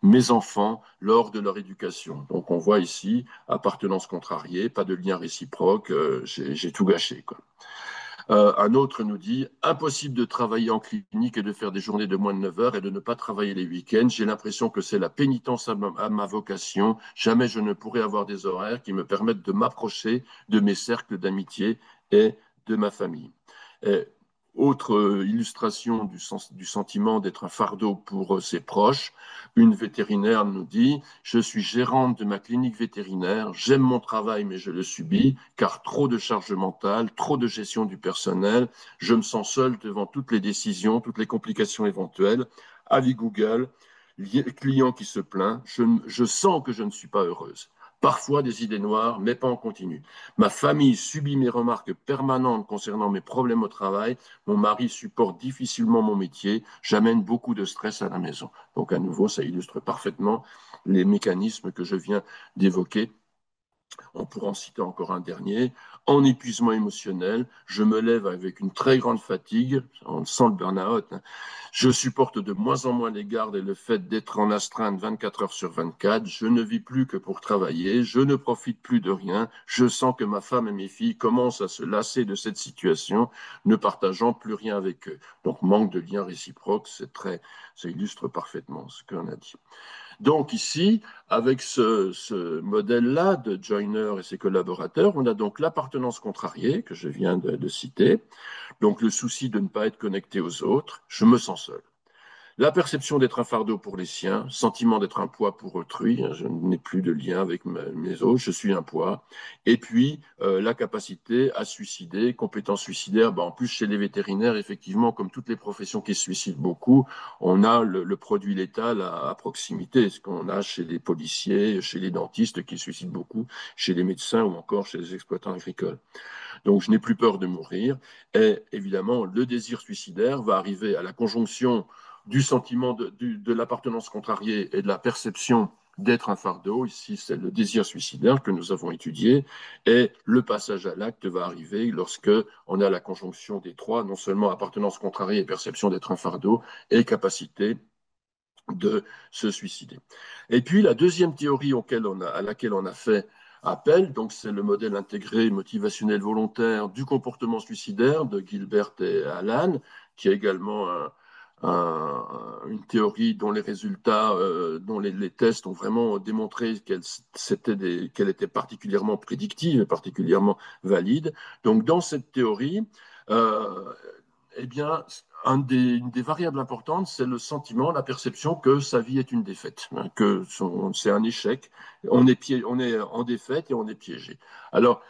mes enfants lors de leur éducation. Donc on voit ici appartenance contrariée, pas de lien réciproque, j'ai tout gâché, quoi. Un autre nous dit, impossible de travailler en clinique et de faire des journées de moins de 9 heures et de ne pas travailler les week-ends. J'ai l'impression que c'est la pénitence à ma vocation. Jamais je ne pourrai avoir des horaires qui me permettent de m'approcher de mes cercles d'amitié et de ma famille. Et autre illustration du sentiment d'être un fardeau pour ses proches, une vétérinaire nous dit, je suis gérante de ma clinique vétérinaire, j'aime mon travail mais je le subis car trop de charge mentale, trop de gestion du personnel, je me sens seule devant toutes les décisions, toutes les complications éventuelles, avis Google, client qui se plaint, je sens que je ne suis pas heureuse. Parfois des idées noires, mais pas en continu. Ma famille subit mes remarques permanentes concernant mes problèmes au travail. Mon mari supporte difficilement mon métier. J'amène beaucoup de stress à la maison. Donc à nouveau, ça illustre parfaitement les mécanismes que je viens d'évoquer On pourra en citer encore un dernier. En épuisement émotionnel, je me lève avec une très grande fatigue, on sent le burn-out. Hein. Je supporte de moins en moins les gardes et le fait d'être en astreinte 24 heures sur 24. Je ne vis plus que pour travailler. Je ne profite plus de rien. Je sens que ma femme et mes filles commencent à se lasser de cette situation, ne partageant plus rien avec eux. Donc, manque de lien réciproque, ça illustre parfaitement ce qu'on a dit. Donc ici, avec ce modèle-là de Joyner et ses collaborateurs, on a donc l'appartenance contrariée que je viens de citer, donc le souci de ne pas être connecté aux autres, je me sens seul. La perception d'être un fardeau pour les siens, sentiment d'être un poids pour autrui, hein, je n'ai plus de lien avec mes autres, je suis un poids. Et puis, la capacité à suicider, compétence suicidaire, ben, en plus chez les vétérinaires, effectivement, comme toutes les professions qui se suicident beaucoup, on a le produit létal à proximité, ce qu'on a chez les policiers, chez les dentistes qui se suicident beaucoup, chez les médecins ou encore chez les exploitants agricoles. Donc, je n'ai plus peur de mourir. Et évidemment, le désir suicidaire va arriver à la conjonction du sentiment de l'appartenance contrariée et de la perception d'être un fardeau. Ici, c'est le désir suicidaire que nous avons étudié. Et le passage à l'acte va arriver lorsque on a la conjonction des trois, non seulement appartenance contrariée et perception d'être un fardeau, et capacité de se suicider. Et puis la deuxième théorie à laquelle on a fait appel, donc c'est le modèle intégré motivationnel volontaire du comportement suicidaire de Gilbert et Alan, qui est également une théorie dont les résultats, dont les tests ont vraiment démontré qu'elle était particulièrement prédictive et particulièrement valide. Donc dans cette théorie, euh, eh bien, une des variables importantes, c'est le sentiment, la perception que sa vie est une défaite, hein, c'est un échec. On est en défaite et on est piégé. Alors,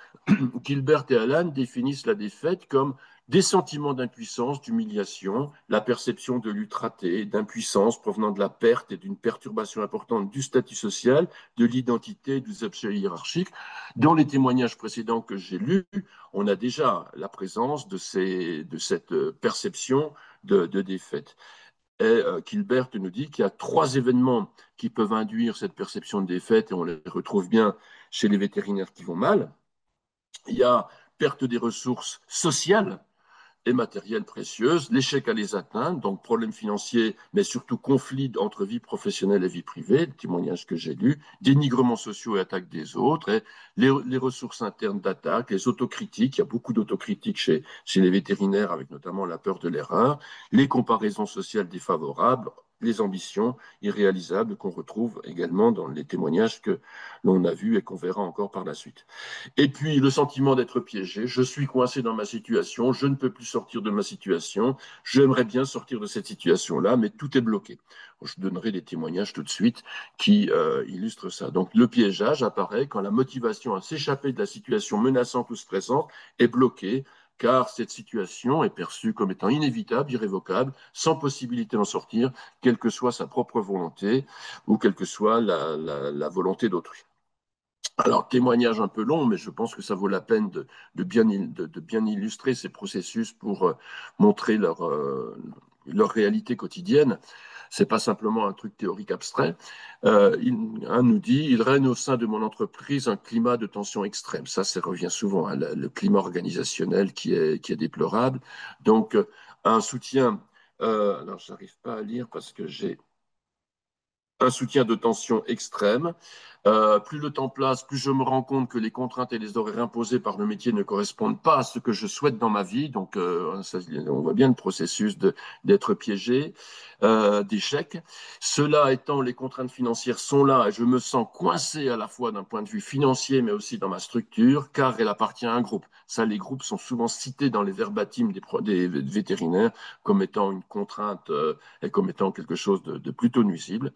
Gilbert et Alan définissent la défaite comme des sentiments d'impuissance, d'humiliation, la perception de l'utraté, d'impuissance provenant de la perte et d'une perturbation importante du statut social, de l'identité, des objets hiérarchiques. Dans les témoignages précédents que j'ai lus, on a déjà la présence de cette perception de défaite. Et Gilbert nous dit qu'il y a trois événements qui peuvent induire cette perception de défaite, et on les retrouve bien chez les vétérinaires qui vont mal. Il y a perte des ressources sociales et matérielles précieuses, l'échec à les atteindre, donc problèmes financiers, mais surtout conflits entre vie professionnelle et vie privée, des témoignages que j'ai lus, dénigrements sociaux et attaques des autres, et les ressources internes d'attaque, les autocritiques, il y a beaucoup d'autocritiques chez les vétérinaires, avec notamment la peur de l'erreur, les comparaisons sociales défavorables, les ambitions irréalisables qu'on retrouve également dans les témoignages que l'on a vus et qu'on verra encore par la suite. Et puis le sentiment d'être piégé, je suis coincé dans ma situation, je ne peux plus sortir de ma situation, j'aimerais bien sortir de cette situation-là, mais tout est bloqué. Je donnerai des témoignages tout de suite qui illustrent ça. Donc le piégeage apparaît quand la motivation à s'échapper de la situation menaçante ou stressante est bloquée, car cette situation est perçue comme étant inévitable, irrévocable, sans possibilité d'en sortir, quelle que soit sa propre volonté ou quelle que soit la volonté d'autrui. Alors, témoignage un peu long, mais je pense que ça vaut la peine de bien illustrer ces processus pour montrer leur réalité quotidienne. C'est pas simplement un truc théorique abstrait. Un nous dit, il règne au sein de mon entreprise un climat de tension extrême. Ça revient souvent, hein, le climat organisationnel qui est déplorable. Donc, un soutien, alors j'arrive pas à lire parce que j'ai un soutien de tension extrême. Plus le temps passe, plus je me rends compte que les contraintes et les horaires imposés par le métier ne correspondent pas à ce que je souhaite dans ma vie. Donc, on voit bien le processus d'être piégé, d'échec. Cela étant, les contraintes financières sont là et je me sens coincé à la fois d'un point de vue financier, mais aussi dans ma structure, car elle appartient à un groupe. Ça, les groupes sont souvent cités dans les verbatims des vétérinaires comme étant une contrainte et comme étant quelque chose de plutôt nuisible.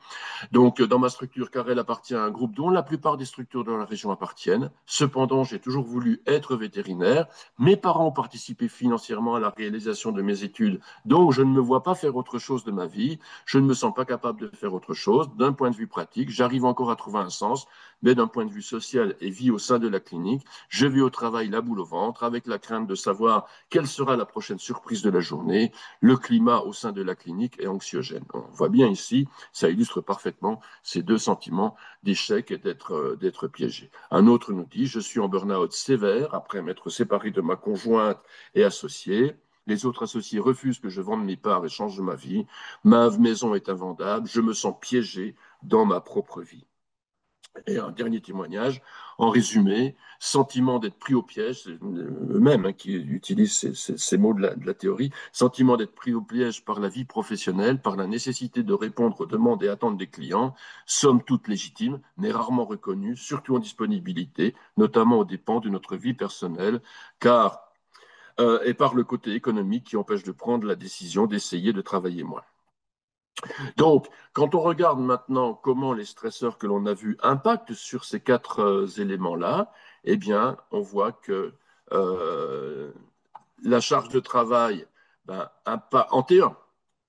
Donc, dans ma structure, car elle appartient à un groupe dont la plupart des structures dans la région appartiennent. Cependant, j'ai toujours voulu être vétérinaire. Mes parents ont participé financièrement à la réalisation de mes études, donc je ne me vois pas faire autre chose de ma vie. Je ne me sens pas capable de faire autre chose. D'un point de vue pratique, j'arrive encore à trouver un sens, mais d'un point de vue social et vie au sein de la clinique, je vais au travail la boule au ventre, avec la crainte de savoir quelle sera la prochaine surprise de la journée. Le climat au sein de la clinique est anxiogène. On voit bien ici, ça illustre parfaitement parfaitement ces deux sentiments d'échec et d'être piégé. Un autre nous dit, je suis en burn-out sévère après m'être séparé de ma conjointe et associée. Les autres associés refusent que je vende mes parts et change ma vie. Ma maison est invendable. Je me sens piégé dans ma propre vie. Et un dernier témoignage, en résumé, sentiment d'être pris au piège, c'est eux-mêmes hein, qui utilisent ces mots de la théorie, sentiment d'être pris au piège par la vie professionnelle, par la nécessité de répondre aux demandes et attentes des clients, somme toute légitime, mais rarement reconnue, surtout en disponibilité, notamment aux dépens de notre vie personnelle, car et par le côté économique qui empêche de prendre la décision d'essayer de travailler moins. Donc, quand on regarde maintenant comment les stresseurs que l'on a vus impactent sur ces quatre éléments-là, eh bien, on voit que euh, la charge de travail, ben, en T1,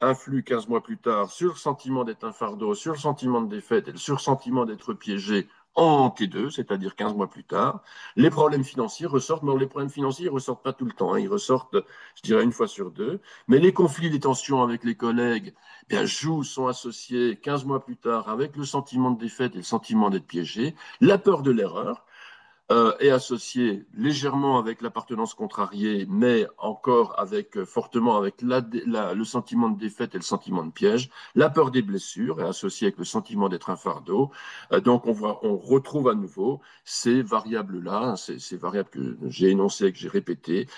influe 15 mois plus tard sur le sentiment d'être un fardeau, sur le sentiment de défaite et sur le sentiment d'être piégé en T2, c'est-à-dire 15 mois plus tard. Les problèmes financiers ressortent, mais les problèmes financiers ne ressortent pas tout le temps. Hein. Ils ressortent, je dirais, une fois sur deux. Mais les conflits, les tensions avec les collègues eh bien, sont associés 15 mois plus tard avec le sentiment de défaite et le sentiment d'être piégé. La peur de l'erreur, est associé légèrement avec l'appartenance contrariée, mais encore avec fortement avec le sentiment de défaite et le sentiment de piège. La peur des blessures est associée avec le sentiment d'être un fardeau. Donc on retrouve à nouveau ces variables-là, ces variables que j'ai énoncées et que j'ai répétées,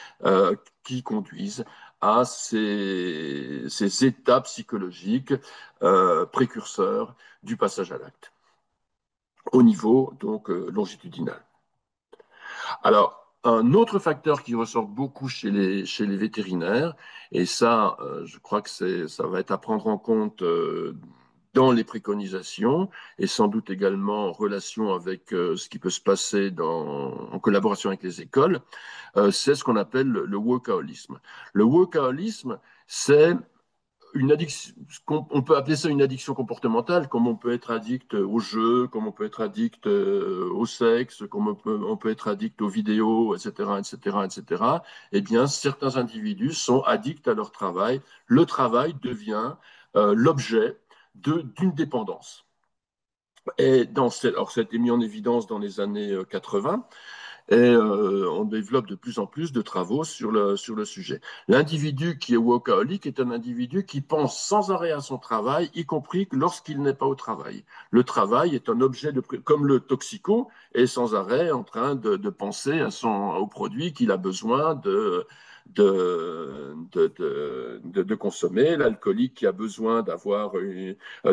qui conduisent à ces étapes psychologiques précurseurs du passage à l'acte au niveau donc longitudinal. Alors, un autre facteur qui ressort beaucoup chez les vétérinaires, et ça, je crois que ça va être à prendre en compte dans les préconisations, et sans doute également en relation avec ce qui peut se passer en collaboration avec les écoles, c'est ce qu'on appelle le workaholisme. Le workaholisme, c'est une addiction, on peut appeler ça une addiction comportementale, comme on peut être addict au jeu, comme on peut être addict au sexe, comme on peut être addict aux vidéos, etc., etc., etc. Eh bien, certains individus sont addicts à leur travail. Le travail devient l'objet d'une dépendance. Et alors, ça a été mis en évidence dans les années 80. Et on développe de plus en plus de travaux sur le sujet. L'individu qui est workaholic est un individu qui pense sans arrêt à son travail, y compris lorsqu'il n'est pas au travail. Le travail est un objet comme le toxico est sans arrêt en train de penser au produit qu'il a besoin de consommer, l'alcoolique qui a besoin d'avoir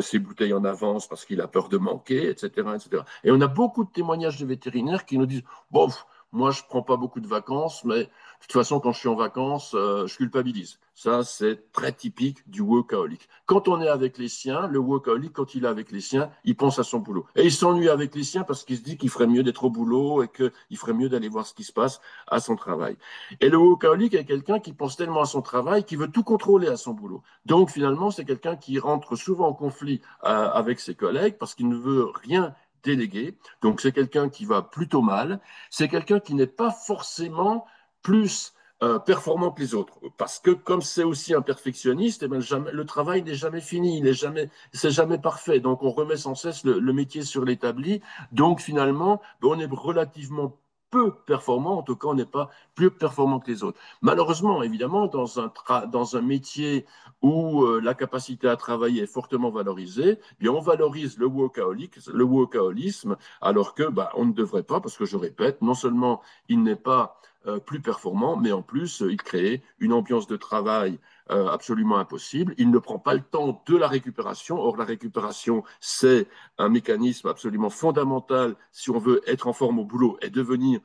ses bouteilles en avance parce qu'il a peur de manquer, etc., etc. Et on a beaucoup de témoignages de vétérinaires qui nous disent, bon, moi, je prends pas beaucoup de vacances, mais de toute façon, quand je suis en vacances, je culpabilise. Ça, c'est très typique du workaholic. Quand on est avec les siens, le workaholic, quand il est avec les siens, il pense à son boulot. Et il s'ennuie avec les siens parce qu'il se dit qu'il ferait mieux d'être au boulot et qu'il ferait mieux d'aller voir ce qui se passe à son travail. Et le workaholic est quelqu'un qui pense tellement à son travail qu'il veut tout contrôler à son boulot. Donc, finalement, c'est quelqu'un qui rentre souvent en conflit avec ses collègues parce qu'il ne veut rien déléguer. Donc, c'est quelqu'un qui va plutôt mal. C'est quelqu'un qui n'est pas forcément plus performant que les autres. Parce que comme c'est aussi un perfectionniste, eh bien, le travail n'est jamais fini, c'est jamais parfait. Donc on remet sans cesse le métier sur l'établi. Donc finalement, ben, on est relativement peu performant, en tout cas on n'est pas plus performant que les autres. Malheureusement, évidemment, dans un métier où la capacité à travailler est fortement valorisée, eh bien on valorise le workaholisme, alors que bah, on ne devrait pas, parce que je répète, non seulement il n'est pas plus performant, mais en plus, il crée une ambiance de travail absolument impossible. Il ne prend pas le temps de la récupération. Or, la récupération, c'est un mécanisme absolument fondamental si on veut être en forme au boulot et devenir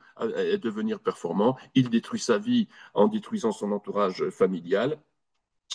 performant. Il détruit sa vie en détruisant son entourage familial,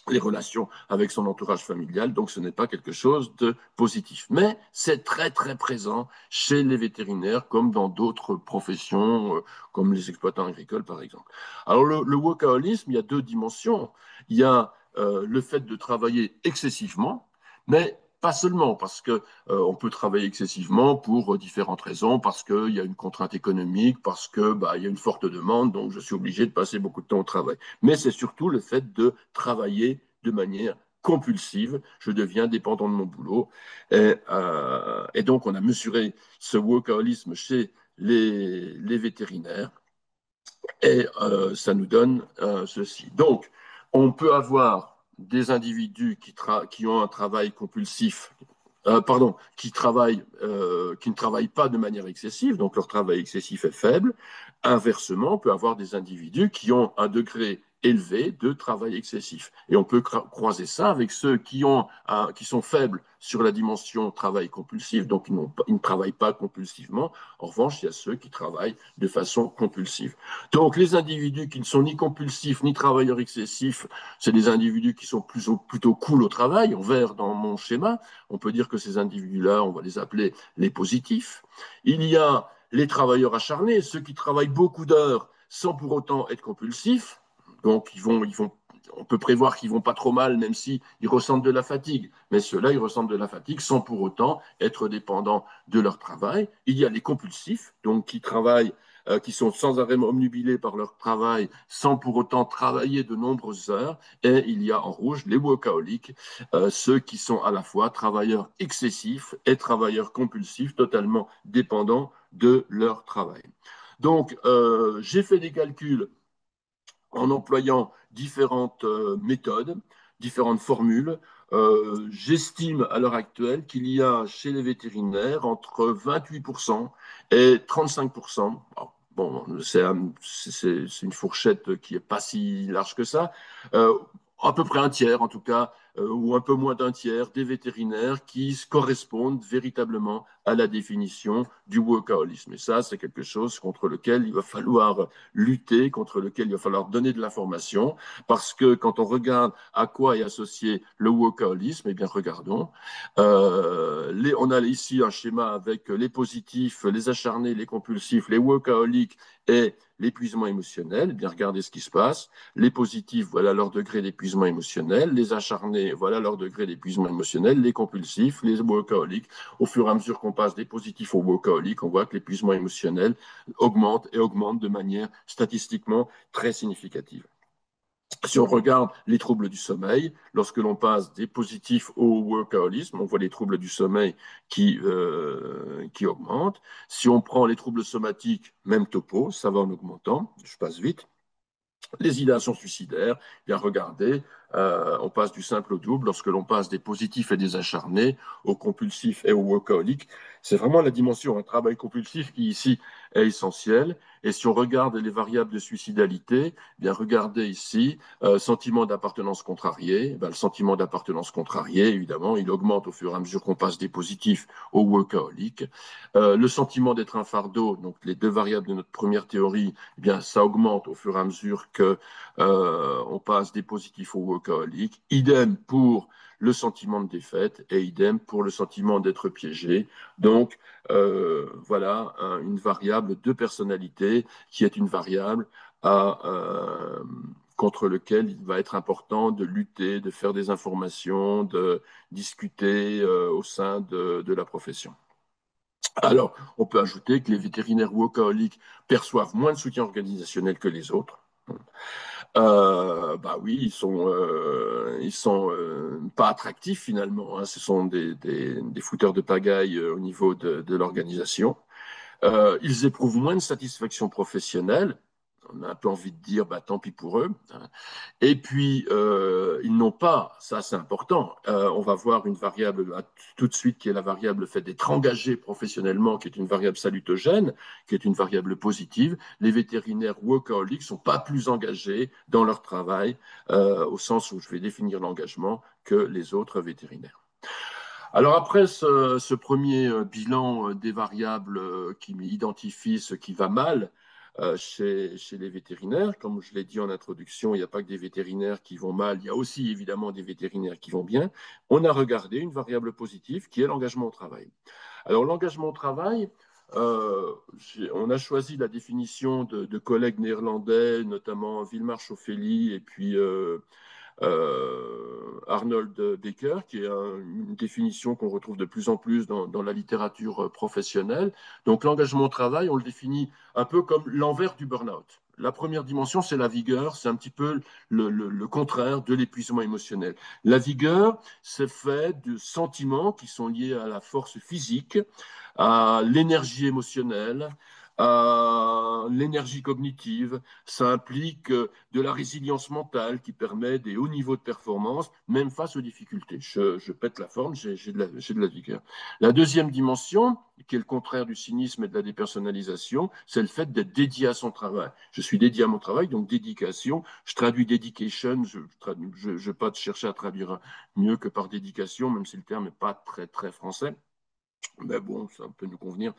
les relations avec son entourage familial, donc ce n'est pas quelque chose de positif. Mais c'est très très présent chez les vétérinaires comme dans d'autres professions, comme les exploitants agricoles par exemple. Alors le workaholisme, il y a deux dimensions. Il y a le fait de travailler excessivement, mais pas seulement, parce que on peut travailler excessivement pour différentes raisons, parce qu'il y a une contrainte économique, parce que bah, il y a une forte demande, donc je suis obligé de passer beaucoup de temps au travail. Mais c'est surtout le fait de travailler de manière compulsive, je deviens dépendant de mon boulot. Et donc, on a mesuré ce workaholisme chez les vétérinaires et ça nous donne ceci. Donc, on peut avoir des individus qui ont un travail compulsif, qui ne travaillent pas de manière excessive, donc leur travail excessif est faible. Inversement, on peut avoir des individus qui ont un degré élevé de travail excessif. Et on peut croiser ça avec ceux qui sont faibles sur la dimension travail compulsif, donc ils ne travaillent pas compulsivement. En revanche, il y a ceux qui travaillent de façon compulsive. Donc les individus qui ne sont ni compulsifs ni travailleurs excessifs, c'est des individus qui sont plutôt cool au travail. En vert dans mon schéma, on peut dire que ces individus-là, on va les appeler les positifs. Il y a les travailleurs acharnés, ceux qui travaillent beaucoup d'heures sans pour autant être compulsifs. Donc, on peut prévoir qu'ils vont pas trop mal, même s'ils ressentent de la fatigue. Mais ceux-là, ils ressentent de la fatigue sans pour autant être dépendants de leur travail. Il y a les compulsifs, donc qui sont sans arrêt omnubilés par leur travail, sans pour autant travailler de nombreuses heures. Et il y a en rouge les workaholics, ceux qui sont à la fois travailleurs excessifs et travailleurs compulsifs, totalement dépendants de leur travail. Donc, j'ai fait des calculs en employant différentes méthodes, différentes formules. J'estime à l'heure actuelle qu'il y a chez les vétérinaires entre 28% et 35%. Alors, bon, c'est une fourchette qui n'est pas si large que ça. Euh, à peu près un tiers, en tout cas, ou un peu moins d'un tiers des vétérinaires qui correspondent véritablement à la définition du workaholisme. Et ça, c'est quelque chose contre lequel il va falloir lutter, contre lequel il va falloir donner de l'information, parce que quand on regarde à quoi est associé le workaholisme, eh bien, regardons. On a ici un schéma avec les positifs, les acharnés, les compulsifs, les workaholics et l'épuisement émotionnel. Eh bien, regardez ce qui se passe. Les positifs, voilà leur degré d'épuisement émotionnel. Les acharnés, voilà leur degré d'épuisement émotionnel. Les compulsifs, les workaholics. Au fur et à mesure qu'on passe des positifs aux workaholics, on voit que l'épuisement émotionnel augmente et augmente de manière statistiquement très significative. Si on regarde les troubles du sommeil, lorsque l'on passe des positifs au workaholisme, on voit les troubles du sommeil qui augmentent. Si on prend les troubles somatiques, même topo, ça va en augmentant. Je passe vite. Les idéations suicidaires, bien regardez, on passe du simple au double lorsque l'on passe des positifs et des acharnés aux compulsifs et aux workaholiques. C'est vraiment la dimension, un travail compulsif qui ici est essentiel. Et si on regarde les variables de suicidalité, bien regardez ici, sentiment d'appartenance contrarié. Ben, le sentiment d'appartenance contrarié, évidemment, il augmente au fur et à mesure qu'on passe des positifs aux workaholiques. Le sentiment d'être un fardeau, donc les deux variables de notre première théorie, eh bien, ça augmente au fur et à mesure que on passe des positifs au workaholic. Idem pour le sentiment de défaite et idem pour le sentiment d'être piégé. Donc, voilà une variable de personnalité qui est une variable contre lequel il va être important de lutter, de faire des informations, de discuter au sein de la profession. Alors, on peut ajouter que les vétérinaires workaholiques perçoivent moins de soutien organisationnel que les autres. Bah oui, ils sont pas attractifs finalement, hein. Ce sont des fouteurs de pagaille au niveau de l'organisation. Ils éprouvent moins de satisfaction professionnelle. On a un peu envie de dire, bah, tant pis pour eux. Et puis, ils n'ont pas, ça c'est important, on va voir une variable tout de suite qui est la variable le fait d'être engagé professionnellement, qui est une variable salutogène, qui est une variable positive. Les vétérinaires workaholics ne sont pas plus engagés dans leur travail, au sens où je vais définir l'engagement, que les autres vétérinaires. Alors après ce premier bilan des variables qui identifient ce qui va mal chez les vétérinaires, comme je l'ai dit en introduction, il n'y a pas que des vétérinaires qui vont mal, il y a aussi évidemment des vétérinaires qui vont bien. On a regardé une variable positive qui est l'engagement au travail. Alors l'engagement au travail, on a choisi la définition de collègues néerlandais, notamment Vilmar Ophélie et puis Arnold Baker, qui est une définition qu'on retrouve de plus en plus dans la littérature professionnelle. Donc l'engagement au travail, on le définit un peu comme l'envers du burn-out. la première dimension, c'est la vigueur. C'est un petit peu le contraire de l'épuisement émotionnel. La vigueur, c'est fait de sentiments qui sont liés à la force physique, à l'énergie émotionnelle, à l'énergie cognitive. Ça implique de la résilience mentale qui permet des hauts niveaux de performance, même face aux difficultés. Je pète la forme, j'ai de la vigueur. La deuxième dimension, qui est le contraire du cynisme et de la dépersonnalisation, c'est le fait d'être dédié à son travail. Je suis dédié à mon travail, donc dédication. Je traduis dedication, je ne vais pas chercher à traduire mieux que par dédication, même si le terme n'est pas très, très français. Mais bon, ça peut nous convenir.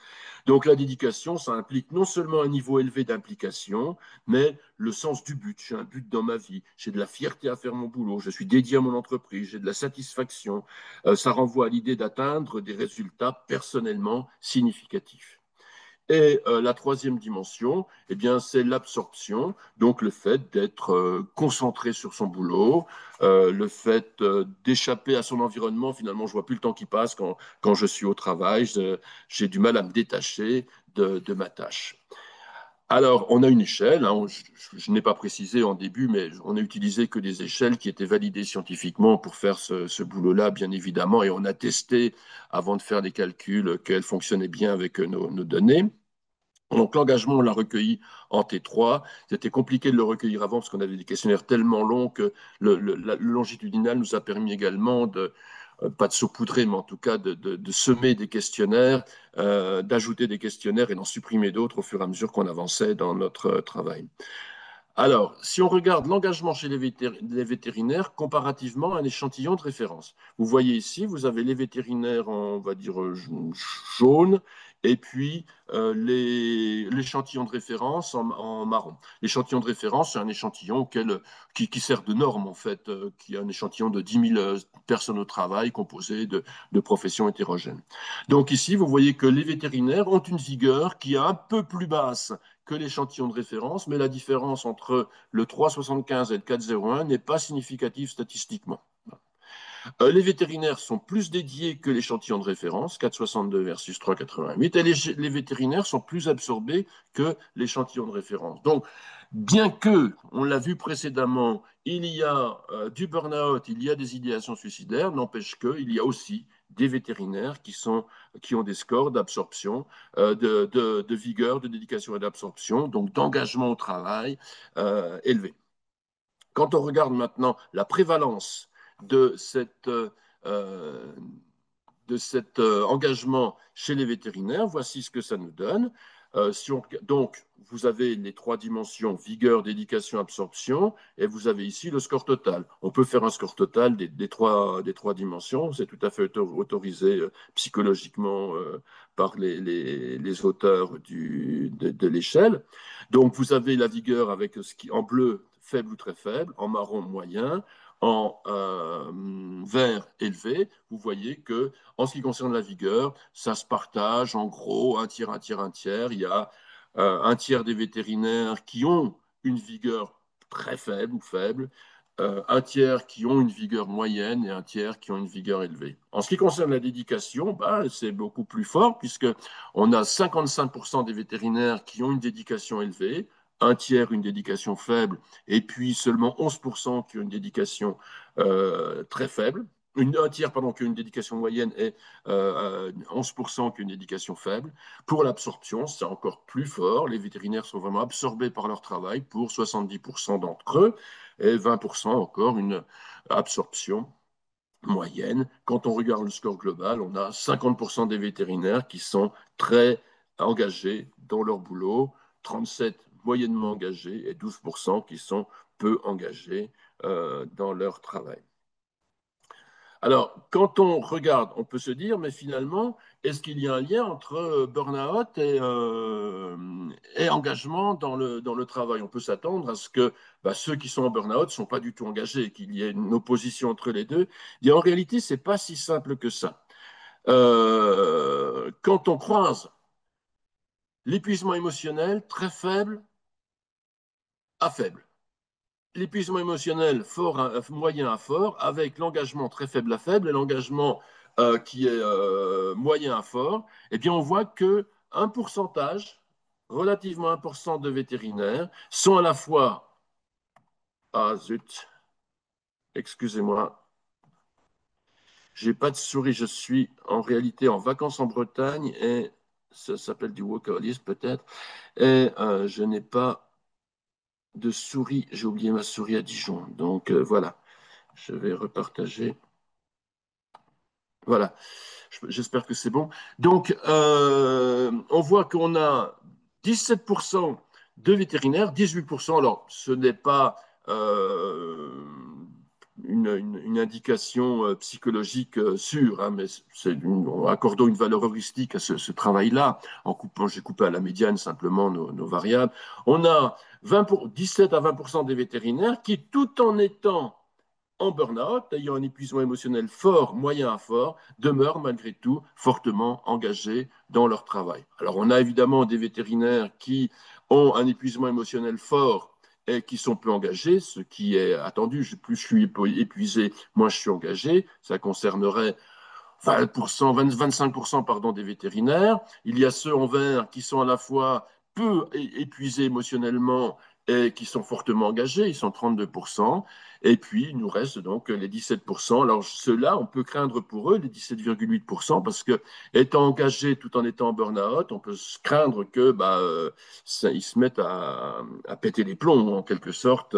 Donc la dédication, ça implique non seulement un niveau élevé d'implication, mais le sens du but. J'ai un but dans ma vie, j'ai de la fierté à faire mon boulot, je suis dédié à mon entreprise, j'ai de la satisfaction. Ça renvoie à l'idée d'atteindre des résultats personnellement significatifs. Et la troisième dimension, eh bien, c'est l'absorption, donc le fait d'être concentré sur son boulot, le fait d'échapper à son environnement. Finalement, je vois plus le temps qui passe quand je suis au travail. J'ai du mal à me détacher de ma tâche. Alors, on a une échelle, hein, je n'ai pas précisé en début, mais on n'a utilisé que des échelles qui étaient validées scientifiquement pour faire ce boulot-là, bien évidemment, et on a testé avant de faire des calculs qu'elles fonctionnaient bien avec nos données. Donc l'engagement, on l'a recueilli en T3. C'était compliqué de le recueillir avant parce qu'on avait des questionnaires tellement longs que le longitudinal nous a permis également de, pas de saupoudrer, mais en tout cas de semer des questionnaires, d'ajouter des questionnaires et d'en supprimer d'autres au fur et à mesure qu'on avançait dans notre travail. Alors, si on regarde l'engagement chez les vétérinaires comparativement à un échantillon de référence, vous voyez ici, vous avez les vétérinaires en, on va dire, jaune, et puis l'échantillon de référence en marron. L'échantillon de référence, c'est un échantillon qui sert de norme, en fait, qui est un échantillon de 10 000 personnes au travail composé de professions hétérogènes. Donc ici, vous voyez que les vétérinaires ont une vigueur qui est un peu plus basse que l'échantillon de référence, mais la différence entre le 3,75 et le 4,01 n'est pas significative statistiquement. Les vétérinaires sont plus dédiés que l'échantillon de référence, 4,62 versus 3,88, et les vétérinaires sont plus absorbés que l'échantillon de référence. Donc, bien que, on l'a vu précédemment, il y a du burn-out, il y a des idéations suicidaires, n'empêche qu'il y a aussi des vétérinaires qui ont des scores d'absorption, de vigueur, de dédication et d'absorption, donc d'engagement au travail élevés. Quand on regarde maintenant la prévalence de euh, cet engagement chez les vétérinaires, voici ce que ça nous donne. Donc, vous avez les trois dimensions, vigueur, dédication, absorption, et vous avez ici le score total. On peut faire un score total des trois dimensions, c'est tout à fait autorisé psychologiquement par les auteurs de l'échelle. Donc, vous avez la vigueur avec en bleu, faible ou très faible, en marron, moyen, en vert élevé, vous voyez que en ce qui concerne la vigueur, ça se partage en gros un tiers, un tiers, un tiers. Il y a un tiers des vétérinaires qui ont une vigueur très faible ou faible, un tiers qui ont une vigueur moyenne et un tiers qui ont une vigueur élevée. En ce qui concerne la dédication, bah, c'est beaucoup plus fort puisque on a 55% des vétérinaires qui ont une dédication élevée, un tiers une dédication faible, et puis seulement 11% qui ont une dédication très faible. Un tiers pardon, qui a une dédication moyenne et 11% qui a une dédication faible. Pour l'absorption, c'est encore plus fort. Les vétérinaires sont vraiment absorbés par leur travail pour 70% d'entre eux et 20% encore une absorption moyenne. Quand on regarde le score global, on a 50% des vétérinaires qui sont très engagés dans leur boulot, 37 moyennement engagés et 12% qui sont peu engagés dans leur travail. Alors, quand on regarde, on peut se dire, mais finalement, est-ce qu'il y a un lien entre burn-out et engagement dans le travail? On peut s'attendre à ce que bah, ceux qui sont en burn-out ne sont pas du tout engagés, qu'il y ait une opposition entre les deux. Et en réalité, ce n'est pas si simple que ça. Quand on croise l'épuisement émotionnel très faible à faible, l'épuisement émotionnel moyen à fort, avec l'engagement très faible à faible et l'engagement qui est moyen à fort, eh bien, on voit que un pourcentage relativement important de vétérinaires sont à la fois, ah zut, excusez-moi, j'ai pas de souris, je suis en réalité en vacances en Bretagne et ça s'appelle du workaholisme peut-être, et je n'ai pas de souris, j'ai oublié ma souris à Dijon, donc voilà, je vais repartager. Voilà, j'espère que c'est bon. Donc, on voit qu'on a 17% de vétérinaires, 18%. Alors, ce n'est pas euh, une indication psychologique sûre, hein, mais en accordant une valeur heuristique à ce travail-là, en coupant, j'ai coupé à la médiane simplement nos variables. On a 17 à 20% des vétérinaires qui, tout en étant en burn-out, ayant un épuisement émotionnel fort, moyen à fort, demeurent malgré tout fortement engagés dans leur travail. Alors on a évidemment des vétérinaires qui ont un épuisement émotionnel fort et qui sont peu engagés, ce qui est attendu. Plus je suis épuisé, moins je suis engagé. Ça concernerait 20%, 25% pardon, des vétérinaires. Il y a ceux en vert qui sont à la fois peu épuisés émotionnellement et qui sont fortement engagés, ils sont 32%. Et puis, il nous reste donc les 17%. Alors, ceux-là, on peut craindre pour eux, les 17,8%, parce que étant engagés tout en étant en burn-out, on peut craindre que ils se mettent à péter les plombs, en quelque sorte,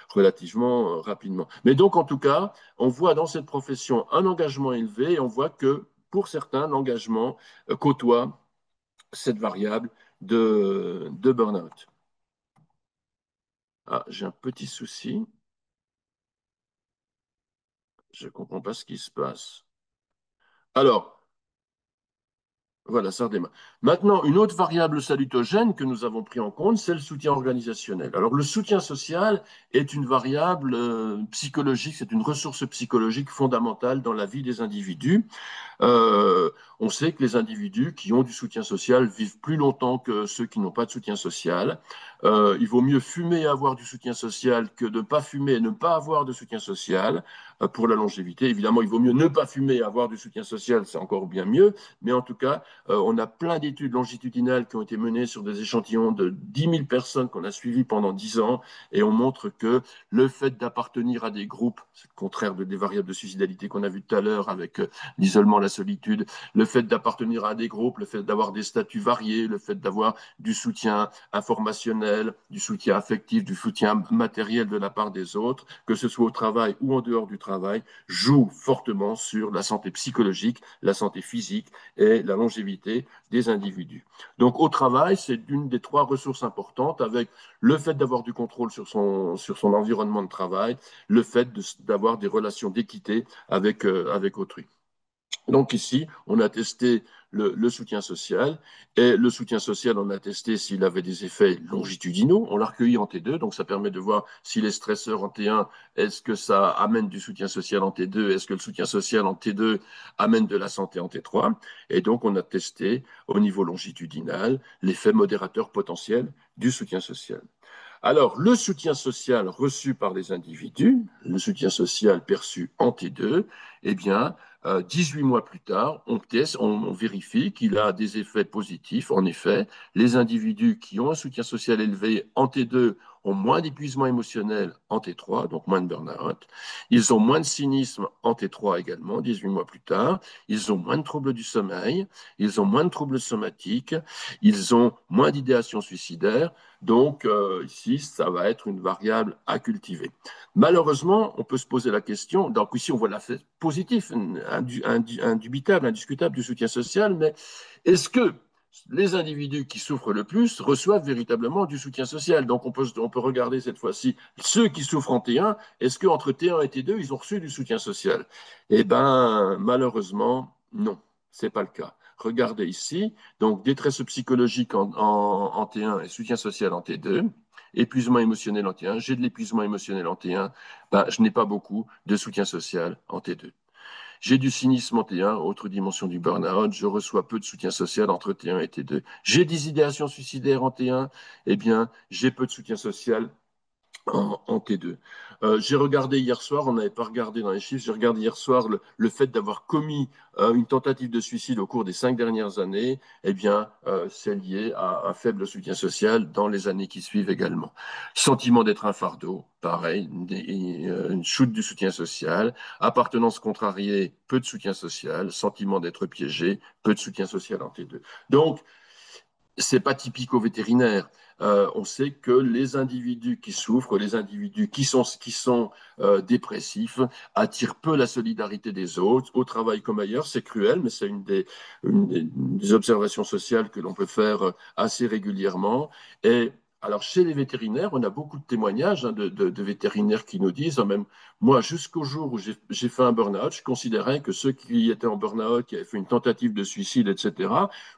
relativement rapidement. Mais donc, en tout cas, on voit dans cette profession un engagement élevé et on voit que pour certains, l'engagement côtoie cette variable de burn-out. Ah, j'ai un petit souci. Je ne comprends pas ce qui se passe. Alors, voilà, ça redémarre. Maintenant, une autre variable salutogène que nous avons pris en compte, c'est le soutien organisationnel. Alors, le soutien social est une variable psychologique, c'est une ressource psychologique fondamentale dans la vie des individus. On sait que les individus qui ont du soutien social vivent plus longtemps que ceux qui n'ont pas de soutien social. Il vaut mieux fumer et avoir du soutien social que de ne pas fumer et ne pas avoir de soutien social pour la longévité. Évidemment, il vaut mieux ne pas fumer et avoir du soutien social, c'est encore bien mieux. Mais en tout cas, on a plein d'études longitudinales qui ont été menées sur des échantillons de 10 000 personnes qu'on a suivies pendant 10 ans et on montre que le fait d'appartenir à des groupes, c'est le contraire des variables de suicidalité qu'on a vu tout à l'heure avec l'isolement, la solitude, le fait d'appartenir à des groupes, le fait d'avoir des statuts variés, le fait d'avoir du soutien informationnel, du soutien affectif, du soutien matériel de la part des autres, que ce soit au travail ou en dehors du travail, joue fortement sur la santé psychologique, la santé physique et la longévité des individus. Donc au travail, c'est une des trois ressources importantes avec le fait d'avoir du contrôle sur son environnement de travail, le fait d'avoir des relations d'équité avec autrui. Donc ici, on a testé le soutien social et le soutien social, on a testé s'il avait des effets longitudinaux. On l'a recueilli en T2, donc ça permet de voir si les stresseurs en T1, est-ce que ça amène du soutien social en T2, est-ce que le soutien social en T2 amène de la santé en T3. Et donc on a testé au niveau longitudinal l'effet modérateur potentiel du soutien social. Alors, le soutien social reçu par les individus, le soutien social perçu en T2, eh bien, 18 mois plus tard, on vérifie qu'il a des effets positifs. En effet, les individus qui ont un soutien social élevé en T2 ont moins d'épuisement émotionnel en T3, donc moins de burn-out. Ils ont moins de cynisme en T3 également, 18 mois plus tard. Ils ont moins de troubles du sommeil, ils ont moins de troubles somatiques, ils ont moins d'idéation suicidaire. Donc, ici, ça va être une variable à cultiver. Malheureusement, on peut se poser la question, donc ici, on voit l'effet positif, indubitable, indiscutable du soutien social, mais est-ce que les individus qui souffrent le plus reçoivent véritablement du soutien social? Donc, on peut regarder cette fois-ci ceux qui souffrent en T1, est-ce qu'entre T1 et T2, ils ont reçu du soutien social? Eh bien, malheureusement, non, ce n'est pas le cas. Regardez ici, donc détresse psychologique en T1 et soutien social en T2, épuisement émotionnel en T1, j'ai de l'épuisement émotionnel en T1, ben, je n'ai pas beaucoup de soutien social en T2. J'ai du cynisme en T1, autre dimension du burn-out, je reçois peu de soutien social entre T1 et T2. J'ai des idéations suicidaires en T1, eh bien, j'ai peu de soutien social en T2. J'ai regardé hier soir, on n'avait pas regardé dans les chiffres, j'ai regardé hier soir le fait d'avoir commis une tentative de suicide au cours des 5 dernières années, eh bien, c'est lié à un faible soutien social dans les années qui suivent également. Sentiment d'être un fardeau, pareil, une chute du soutien social, appartenance contrariée, peu de soutien social, sentiment d'être piégé, peu de soutien social en T2. Donc, c'est pas typique au vétérinaire. On sait que les individus qui souffrent, les individus qui sont dépressifs, attirent peu la solidarité des autres, au travail comme ailleurs. C'est cruel, mais c'est une des observations sociales que l'on peut faire assez régulièrement. Et alors, chez les vétérinaires, on a beaucoup de témoignages de vétérinaires qui nous disent, même moi, jusqu'au jour où j'ai fait un burn-out, je considérais que ceux qui étaient en burn-out, qui avaient fait une tentative de suicide, etc.,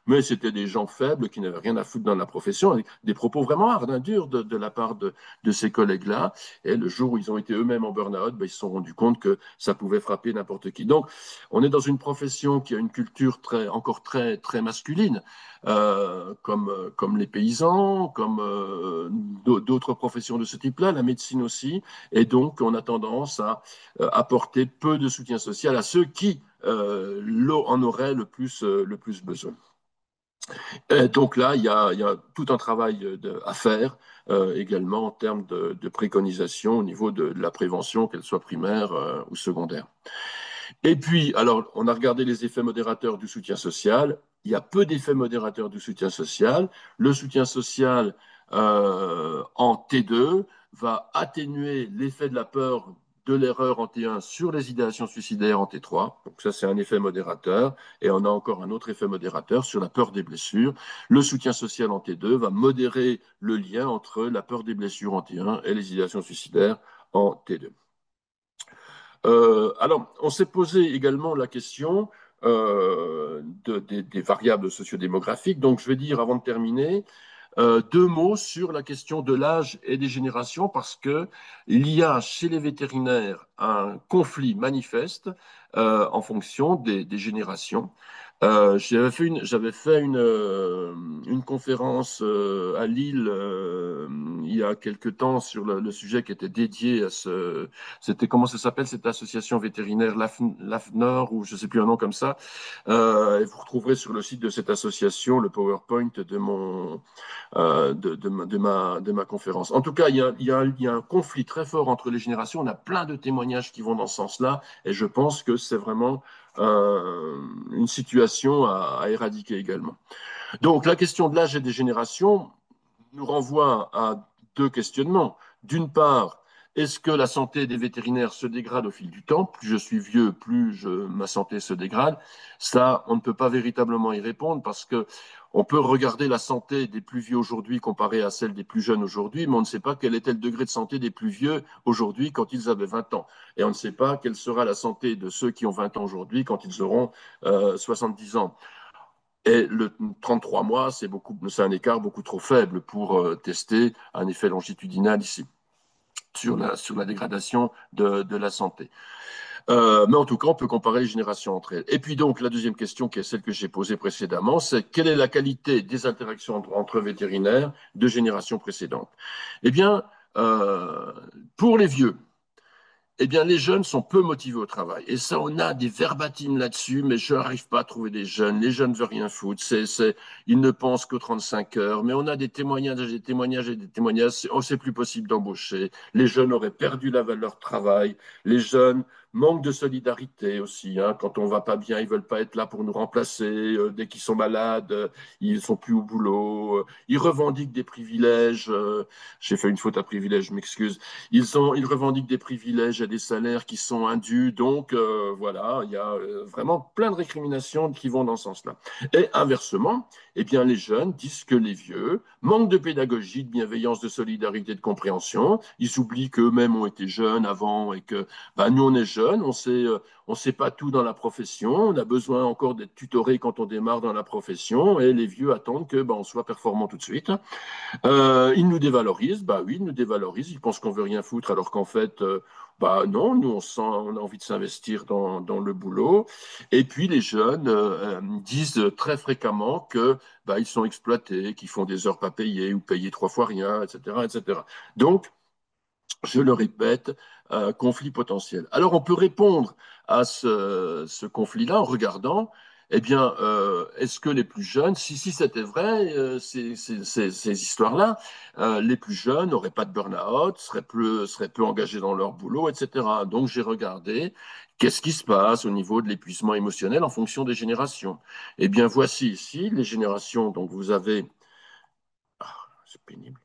mais c'était des gens faibles qui n'avaient rien à foutre dans la profession, avec des propos vraiment hard, hein, durs de la part de ces collègues-là. Et le jour où ils ont été eux-mêmes en burn-out, ben, ils se sont rendus compte que ça pouvait frapper n'importe qui. Donc, on est dans une profession qui a une culture encore très, très masculine, comme les paysans, comme d'autres professions de ce type-là, la médecine aussi. Et donc, on a tendance à apporter peu de soutien social à ceux qui en auraient le plus besoin. Et donc là, il y a tout un travail à faire également en termes de préconisation au niveau de la prévention, qu'elle soit primaire ou secondaire. Et puis, alors, on a regardé les effets modérateurs du soutien social. Il y a peu d'effets modérateurs du soutien social. Le soutien social en T2 va atténuer l'effet de la peur de l'erreur en T1 sur les idéations suicidaires en T3. Donc ça, c'est un effet modérateur. Et on a encore un autre effet modérateur sur la peur des blessures. Le soutien social en T2 va modérer le lien entre la peur des blessures en T1 et les idéations suicidaires en T2. Alors, on s'est posé également la question des variables sociodémographiques. Donc, je vais dire, avant de terminer, deux mots sur la question de l'âge et des générations, parce que il y a chez les vétérinaires un conflit manifeste en fonction des générations. J'avais fait une conférence à Lille il y a quelque temps sur le sujet qui était dédié à c'était comment ça s'appelle cette association vétérinaire l'AFNOR ou je ne sais plus un nom comme ça. Et vous retrouverez sur le site de cette association le PowerPoint de ma conférence. En tout cas, il y a un conflit très fort entre les générations. On a plein de témoignages qui vont dans ce sens-là, et je pense que c'est vraiment une situation à éradiquer également. Donc, la question de l'âge et des générations nous renvoie à deux questionnements. D'une part, est-ce que la santé des vétérinaires se dégrade au fil du temps? Plus je suis vieux, ma santé se dégrade. Ça, on ne peut pas véritablement y répondre parce que on peut regarder la santé des plus vieux aujourd'hui comparée à celle des plus jeunes aujourd'hui, mais on ne sait pas quel était le degré de santé des plus vieux aujourd'hui quand ils avaient 20 ans. Et on ne sait pas quelle sera la santé de ceux qui ont 20 ans aujourd'hui quand ils auront 70 ans. Et le 33 mois, c'est un écart beaucoup trop faible pour tester un effet longitudinal ici sur la dégradation de la santé. Mais en tout cas, on peut comparer les générations entre elles. Et puis donc, la deuxième question, qui est celle que j'ai posée précédemment, c'est quelle est la qualité des interactions entre vétérinaires de générations précédentes? Eh bien, pour les vieux, eh bien, les jeunes sont peu motivés au travail. Et ça, on a des verbatines là-dessus, mais je n'arrive pas à trouver des jeunes. Les jeunes ne veulent rien foutre. Ils ne pensent qu'aux 35 heures. Mais on a des témoignages, des témoignages et des témoignages. Oh, c'est plus possible d'embaucher. Les jeunes auraient perdu la valeur travail. Les jeunes manquent de solidarité aussi, hein. Quand on va pas bien, ils veulent pas être là pour nous remplacer. Dès qu'ils sont malades, ils sont plus au boulot. Ils revendiquent des privilèges. J'ai fait une faute à privilège, je m'excuse. Ils revendiquent des privilèges et des salaires qui sont indus. Donc, voilà, il y a vraiment plein de récriminations qui vont dans ce sens-là. Et inversement, eh bien, les jeunes disent que les vieux manquent de pédagogie, de bienveillance, de solidarité, de compréhension. Ils oublient qu'eux-mêmes ont été jeunes avant et que bah, nous, on est jeunes, on sait pas tout dans la profession, on a besoin encore d'être tutoré quand on démarre dans la profession et les vieux attendent que bah, on soit performant tout de suite. Ils nous dévalorisent, bah oui, ils nous dévalorisent, ils pensent qu'on veut rien foutre alors qu'en fait, bah non, nous on a envie de s'investir dans le boulot. Et puis les jeunes disent très fréquemment que bah, ils sont exploités, qu'ils font des heures pas payées ou payées 3 fois rien, etc., etc. Donc je le répète, conflit potentiel. Alors, on peut répondre à ce conflit-là en regardant, eh bien, est-ce que les plus jeunes, si c'était vrai, ces histoires-là, les plus jeunes n'auraient pas de burn-out, seraient peu engagés dans leur boulot, etc. Donc, j'ai regardé qu'est-ce qui se passe au niveau de l'épuisement émotionnel en fonction des générations. Eh bien, voici ici les générations. Donc, vous avez, c'est pénible.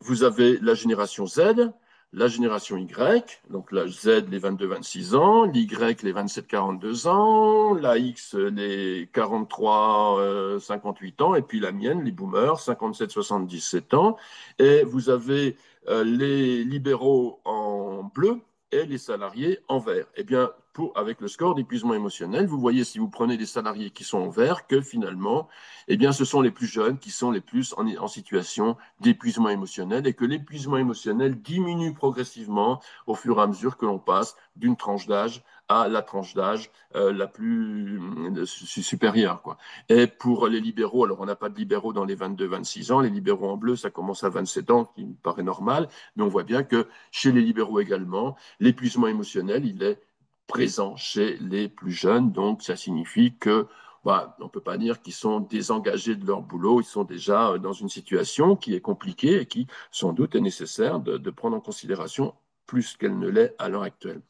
Vous avez la génération Z, la génération Y, donc la Z les 22-26 ans, l'Y les 27-42 ans, la X les 43-58 ans, et puis la mienne, les boomers, 57-77 ans. Et vous avez les libéraux en bleu et les salariés en vert. Eh bien, avec le score d'épuisement émotionnel, vous voyez si vous prenez des salariés qui sont en vert que finalement, eh bien, ce sont les plus jeunes qui sont les plus en situation d'épuisement émotionnel et que l'épuisement émotionnel diminue progressivement au fur et à mesure que l'on passe d'une tranche d'âge à la tranche d'âge la plus supérieure, quoi. Et pour les libéraux, alors on n'a pas de libéraux dans les 22-26 ans, les libéraux en bleu, ça commence à 27 ans, qui me paraît normal, mais on voit bien que chez les libéraux également, l'épuisement émotionnel, il est présent chez les plus jeunes, donc ça signifie que on ne peut pas dire qu'ils sont désengagés de leur boulot, ils sont déjà dans une situation qui est compliquée et qui, sans doute, est nécessaire de prendre en considération plus qu'elle ne l'est à l'heure actuelle.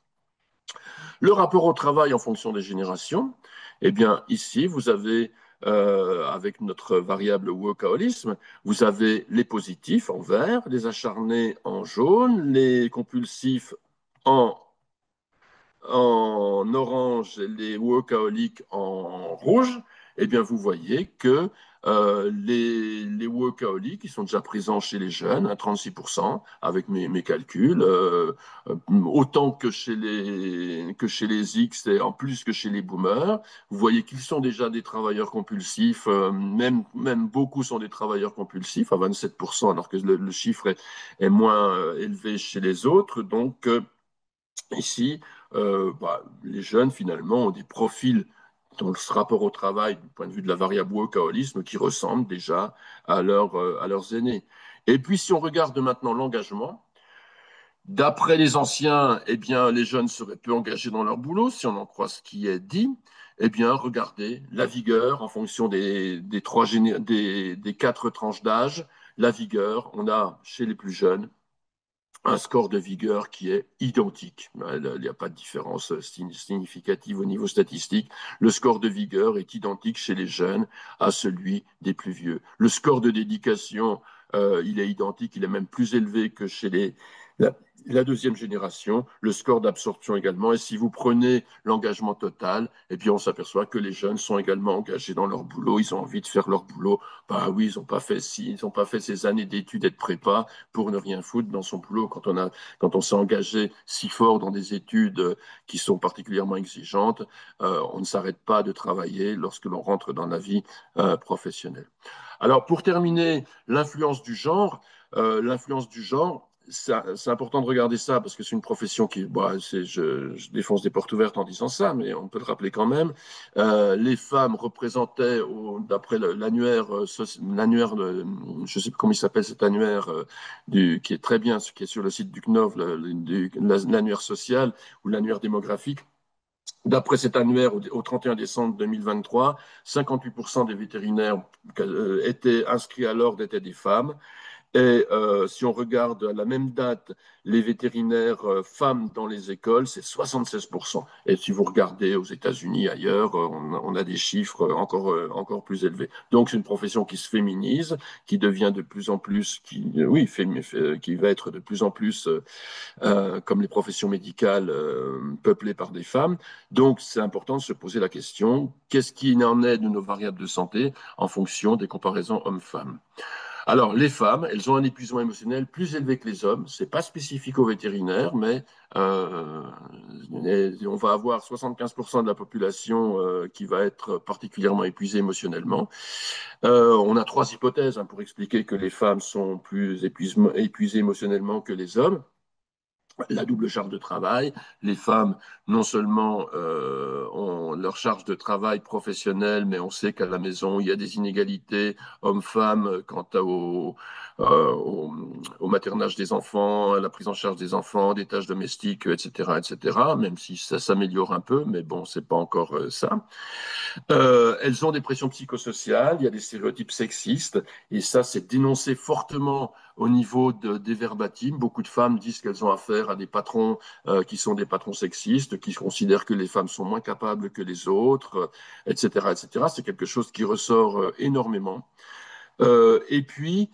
Le rapport au travail en fonction des générations, eh bien, ici, vous avez, avec notre variable workaholisme, vous avez les positifs en vert, les acharnés en jaune, les compulsifs en orange et les workaholics en rouge, eh bien, vous voyez que les workaholics, qui sont déjà présents chez les jeunes, à 36%, avec mes calculs, autant que chez les X et en plus que chez les boomers. Vous voyez qu'ils sont déjà des travailleurs compulsifs, même beaucoup sont des travailleurs compulsifs, à 27%, alors que le chiffre est moins élevé chez les autres. Donc, ici, les jeunes, finalement, ont des profils dans ce rapport au travail, du point de vue de la variable workaholisme, qui ressemblent déjà à leurs aînés. Et puis, si on regarde maintenant l'engagement, d'après les anciens, eh bien, les jeunes seraient peu engagés dans leur boulot, si on en croit ce qui est dit. Eh bien, regardez la vigueur en fonction des quatre tranches d'âge. La vigueur, on a chez les plus jeunes un score de vigueur qui est identique. Il n'y a pas de différence significative au niveau statistique. Le score de vigueur est identique chez les jeunes à celui des plus vieux. Le score de dédication, il est identique, il est même plus élevé que chez la, la deuxième génération. Le score d'absorption également. Et si vous prenez l'engagement total, eh bien, on s'aperçoit que les jeunes sont également engagés dans leur boulot. Ils ont envie de faire leur boulot. Bah oui, ils n'ont pas fait ils n'ont pas fait ces années d'études et de prépa pour ne rien foutre dans son boulot. Quand on s'est engagé si fort dans des études qui sont particulièrement exigeantes, on ne s'arrête pas de travailler lorsque l'on rentre dans la vie professionnelle. Alors, pour terminer, l'influence du genre, c'est important de regarder ça parce que c'est une profession qui, je défonce des portes ouvertes en disant ça, mais on peut le rappeler quand même. Les femmes représentaient, d'après l'annuaire, je ne sais plus comment il s'appelle cet annuaire, qui est très bien, qui est sur le site du CNOV, l'annuaire social ou l'annuaire démographique. D'après cet annuaire, au 31 décembre 2023, 58% des vétérinaires étaient inscrits à l'ordre étaient des femmes. Et si on regarde à la même date les vétérinaires femmes dans les écoles, c'est 76%. Et si vous regardez aux États-Unis, ailleurs, on a des chiffres encore plus élevés. Donc c'est une profession qui se féminise, qui devient de plus en plus, qui va être de plus en plus, comme les professions médicales, peuplées par des femmes. Donc c'est important de se poser la question, qu'est-ce qui en est de nos variables de santé en fonction des comparaisons hommes-femmes? Alors, les femmes, elles ont un épuisement émotionnel plus élevé que les hommes. Ce n'est pas spécifique aux vétérinaires, mais euh, on va avoir 75% de la population qui va être particulièrement épuisée émotionnellement. On a trois hypothèses pour expliquer que les femmes sont plus épuisées émotionnellement que les hommes. la double charge de travail. Les femmes, non seulement ont leur charge de travail professionnelle, mais on sait qu'à la maison, il y a des inégalités hommes-femmes quant au, au maternage des enfants, à la prise en charge des enfants, des tâches domestiques, etc., etc., même si ça s'améliore un peu, mais bon, c'est pas encore ça. Elles ont des pressions psychosociales, il y a des stéréotypes sexistes, et ça, c'est dénoncé fortement au niveau des verbatims. Beaucoup de femmes disent qu'elles ont affaire à des patrons qui sont des patrons sexistes, qui considèrent que les femmes sont moins capables que les autres, etc., etc. C'est quelque chose qui ressort énormément. Et puis,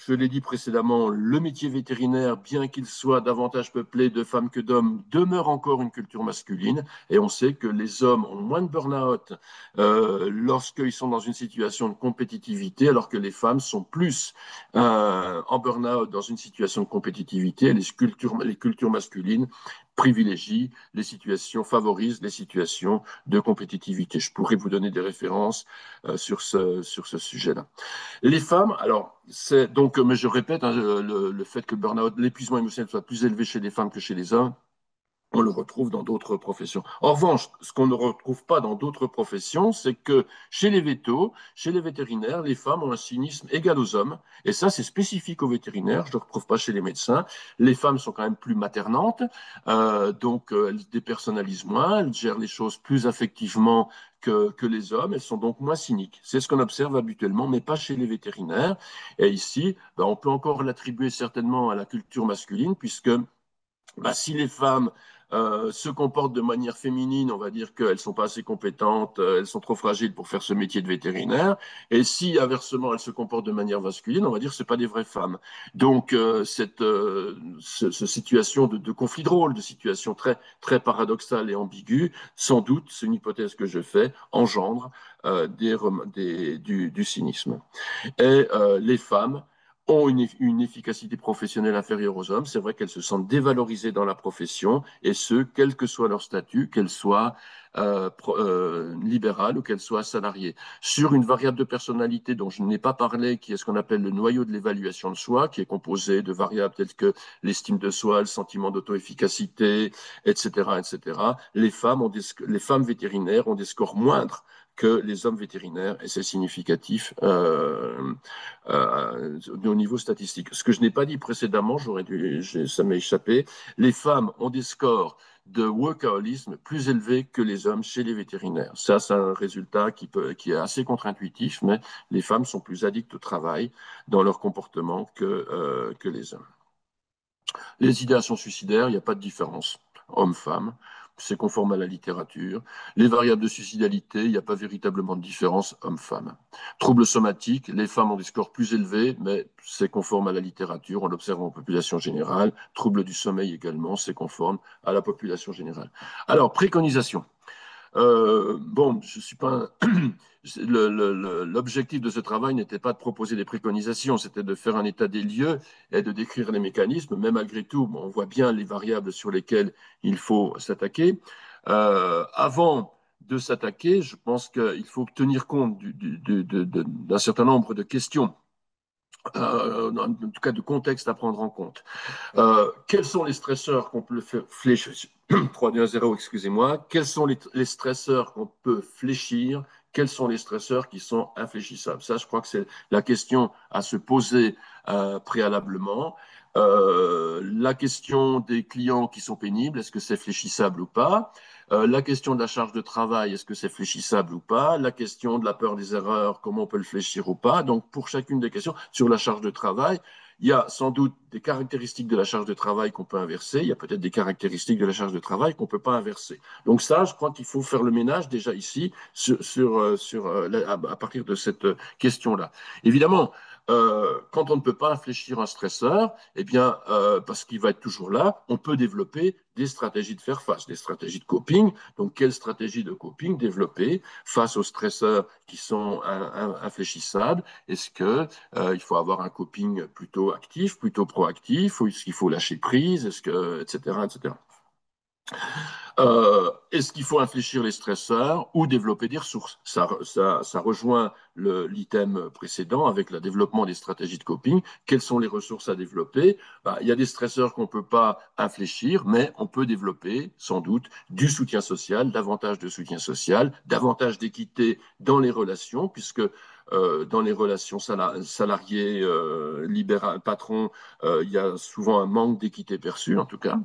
je l'ai dit précédemment, le métier vétérinaire, bien qu'il soit davantage peuplé de femmes que d'hommes, demeure encore une culture masculine. Et on sait que les hommes ont moins de burn-out lorsqu'ils sont dans une situation de compétitivité, alors que les femmes sont plus en burn-out dans une situation de compétitivité. Et les cultures masculines privilégient les situations, favorisent les situations de compétitivité. Je pourrais vous donner des références sur ce sujet-là. Les femmes, alors, c'est donc, mais je répète, hein, le fait que le burn-out, l'épuisement émotionnel soit plus élevé chez les femmes que chez les hommes, on le retrouve dans d'autres professions. En revanche, ce qu'on ne retrouve pas dans d'autres professions, c'est que chez les vétos, chez les vétérinaires, les femmes ont un cynisme égal aux hommes. Et ça, c'est spécifique aux vétérinaires. Je ne le retrouve pas chez les médecins. Les femmes sont quand même plus maternantes, donc elles dépersonnalisent moins, elles gèrent les choses plus affectivement que les hommes. Elles sont donc moins cyniques. C'est ce qu'on observe habituellement, mais pas chez les vétérinaires. Et ici, ben, on peut encore l'attribuer certainement à la culture masculine, puisque bah, si les femmes se comportent de manière féminine, on va dire qu'elles ne sont pas assez compétentes, elles sont trop fragiles pour faire ce métier de vétérinaire. Et si, inversement, elles se comportent de manière masculine, on va dire que ce pas des vraies femmes. Donc, cette situation de conflit drôle, de situation très, très paradoxale et ambiguë, sans doute, c'est une hypothèse que je fais, engendre du cynisme. Et les femmes ont une efficacité professionnelle inférieure aux hommes. C'est vrai qu'elles se sentent dévalorisées dans la profession, et ce, quel que soit leur statut, qu'elles soient libérales ou qu'elles soient salariées. Sur une variable de personnalité dont je n'ai pas parlé, qui est ce qu'on appelle le noyau de l'évaluation de soi, qui est composé de variables telles que l'estime de soi, le sentiment d'auto-efficacité, etc., etc., les femmes vétérinaires ont des scores moindres que les hommes vétérinaires, et c'est significatif au niveau statistique. Ce que je n'ai pas dit précédemment, ça m'est échappé, les femmes ont des scores de workaholisme plus élevés que les hommes chez les vétérinaires. Ça, c'est un résultat qui est assez contre-intuitif, mais les femmes sont plus addictes au travail dans leur comportement que les hommes. Les idéations suicidaires, il n'y a pas de différence, homme-femme, c'est conforme à la littérature. Les variables de suicidalité, il n'y a pas véritablement de différence homme-femme. Troubles somatiques, les femmes ont des scores plus élevés, mais c'est conforme à la littérature, on l'observe en population générale. Troubles du sommeil également, c'est conforme à la population générale. Alors, préconisation. Bon, je suis pas. L'objectif de ce travail n'était pas de proposer des préconisations, c'était de faire un état des lieux et de décrire les mécanismes. Mais malgré tout, bon, on voit bien les variables sur lesquelles il faut s'attaquer. Avant de s'attaquer, je pense qu'il faut tenir compte d'un certain nombre de questions, en tout cas de contexte à prendre en compte. Quels sont les stresseurs qu'on peut fléchir 3, 2, 0, excusez-moi. Quels sont les stresseurs qu'on peut fléchir? Quels sont les stresseurs qui sont infléchissables? Ça, je crois que c'est la question à se poser préalablement. La question des clients qui sont pénibles, est-ce que c'est fléchissable ou pas? La question de la charge de travail, est-ce que c'est fléchissable ou pas? La question de la peur des erreurs, comment on peut le fléchir ou pas? Donc, pour chacune des questions, sur la charge de travail, il y a sans doute des caractéristiques de la charge de travail qu'on peut inverser. Il y a peut-être des caractéristiques de la charge de travail qu'on ne peut pas inverser. Donc ça, je crois qu'il faut faire le ménage déjà ici à partir de cette question-là. Évidemment, quand on ne peut pas infléchir un stresseur, eh bien, parce qu'il va être toujours là, on peut développer des stratégies de faire face, des stratégies de coping. Donc, quelle stratégie de coping développer face aux stresseurs qui sont infléchissables? Est-ce que il faut avoir un coping plutôt actif, plutôt proactif, ou est-ce qu'il faut lâcher prise, etc., etc. Est-ce qu'il faut infléchir les stresseurs ou développer des ressources? Ça rejoint l'item précédent avec le développement des stratégies de coping. Quelles sont les ressources à développer? Bah, il y a des stresseurs qu'on ne peut pas infléchir, mais on peut développer sans doute du soutien social, davantage de soutien social, davantage d'équité dans les relations, puisque dans les relations salariés, patron, il y a souvent un manque d'équité perçue, en tout cas.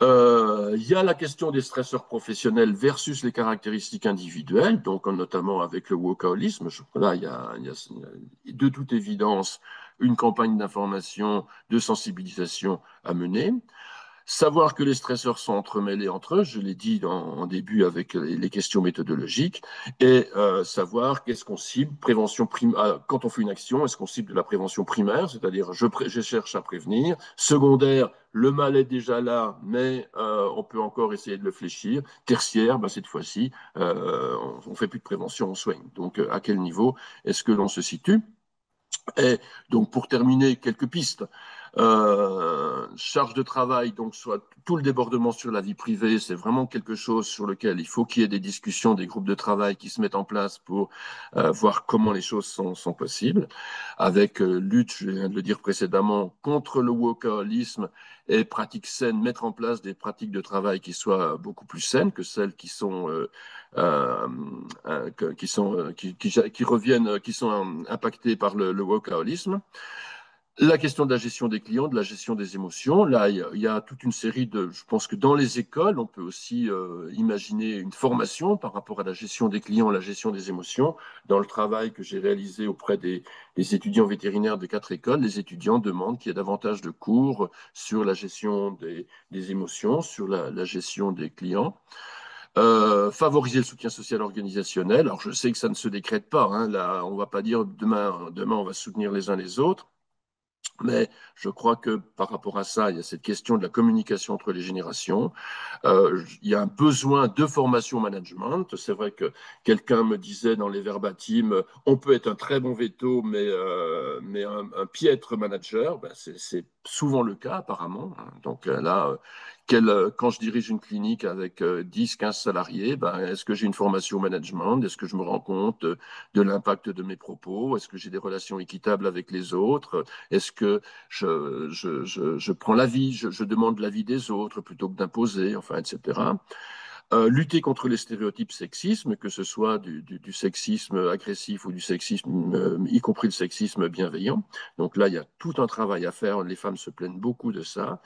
Il y a la question des stresseurs professionnels versus les caractéristiques individuelles, donc notamment avec le workaholisme. Là, il y a de toute évidence une campagne d'information, de sensibilisation à mener. Savoir que les stresseurs sont entremêlés entre eux, je l'ai dit en début avec les questions méthodologiques, et savoir qu'est-ce qu'on cible, quand on fait une action, est-ce qu'on cible de la prévention primaire, c'est-à-dire je cherche à prévenir, secondaire, le mal est déjà là, mais on peut encore essayer de le fléchir, tertiaire, ben, cette fois-ci, on ne fait plus de prévention, on soigne. Donc à quel niveau est-ce que l'on se situe? Et donc, pour terminer, quelques pistes. Charge de travail, donc soit tout le débordement sur la vie privée, c'est vraiment quelque chose sur lequel il faut qu'il y ait des discussions, des groupes de travail qui se mettent en place pour voir comment les choses sont possibles, avec lutte, je viens de le dire précédemment, contre le workaholisme et pratiques saines, mettre en place des pratiques de travail qui soient beaucoup plus saines que celles qui sont euh, qui reviennent, qui sont impactés par le workaholisme. La question de la gestion des clients, de la gestion des émotions. Là, il y a toute une série de. Je pense que dans les écoles, on peut aussi imaginer une formation par rapport à la gestion des clients, la gestion des émotions. Dans le travail que j'ai réalisé auprès des étudiants vétérinaires de 4 écoles, les étudiants demandent qu'il y ait davantage de cours sur la gestion des émotions, sur la gestion des clients. Favoriser le soutien social organisationnel. Alors, je sais que ça ne se décrète pas. Hein, là, on ne va pas dire demain, on va soutenir les uns les autres. Mais je crois que par rapport à ça, il y a cette question de la communication entre les générations. Il y a un besoin de formation management. C'est vrai que quelqu'un me disait dans les verbatims, on peut être un très bon veto, mais un piètre manager. Ben, c'est souvent le cas apparemment. Donc là, quand je dirige une clinique avec 10, 15 salariés, ben, est-ce que j'ai une formation management? Est-ce que je me rends compte de l'impact de mes propos? Est-ce que j'ai des relations équitables avec les autres? Est-ce que je prends l'avis, je demande l'avis des autres plutôt que d'imposer, enfin, etc. Lutter contre les stéréotypes sexisme, que ce soit du sexisme agressif ou du sexisme, y compris le sexisme bienveillant. Donc là, il y a tout un travail à faire. Les femmes se plaignent beaucoup de ça.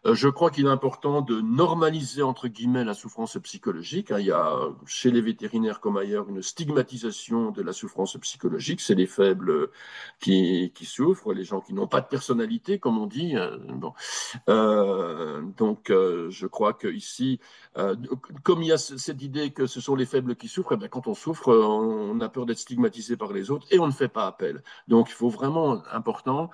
Je crois qu'il est important de normaliser, entre guillemets, la souffrance psychologique. Hein. Il y a, chez les vétérinaires comme ailleurs, une stigmatisation de la souffrance psychologique. C'est les faibles qui souffrent, les gens qui n'ont pas de personnalité, comme on dit. Bon. Je crois qu'ici, comme il y a cette idée que ce sont les faibles qui souffrent, eh bien, quand on souffre, on a peur d'être stigmatisé par les autres et on ne fait pas appel. Donc, il faut vraiment, important,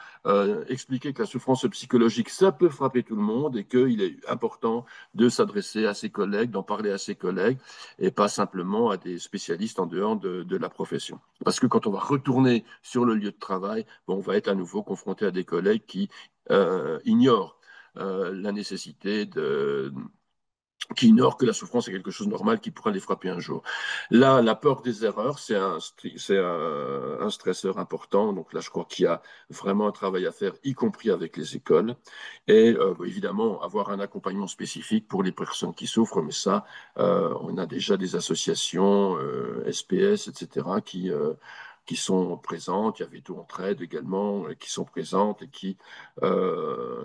expliquer que la souffrance psychologique, ça peut frapper tout le monde et qu'il est important de s'adresser à ses collègues, d'en parler à ses collègues et pas simplement à des spécialistes en dehors de la profession. Parce que quand on va retourner sur le lieu de travail, bon, on va être à nouveau confronté à des collègues qui ignorent la nécessité qui ignorent que la souffrance est quelque chose de normal qui pourra les frapper un jour. Là, la peur des erreurs, c'est un stresseur important. Donc là, je crois qu'il y a vraiment un travail à faire, y compris avec les écoles. Et évidemment, avoir un accompagnement spécifique pour les personnes qui souffrent. Mais ça, on a déjà des associations, SPS, etc., qui sont présentes. Il y a Veto Entraide également, qui sont présentes et qui euh,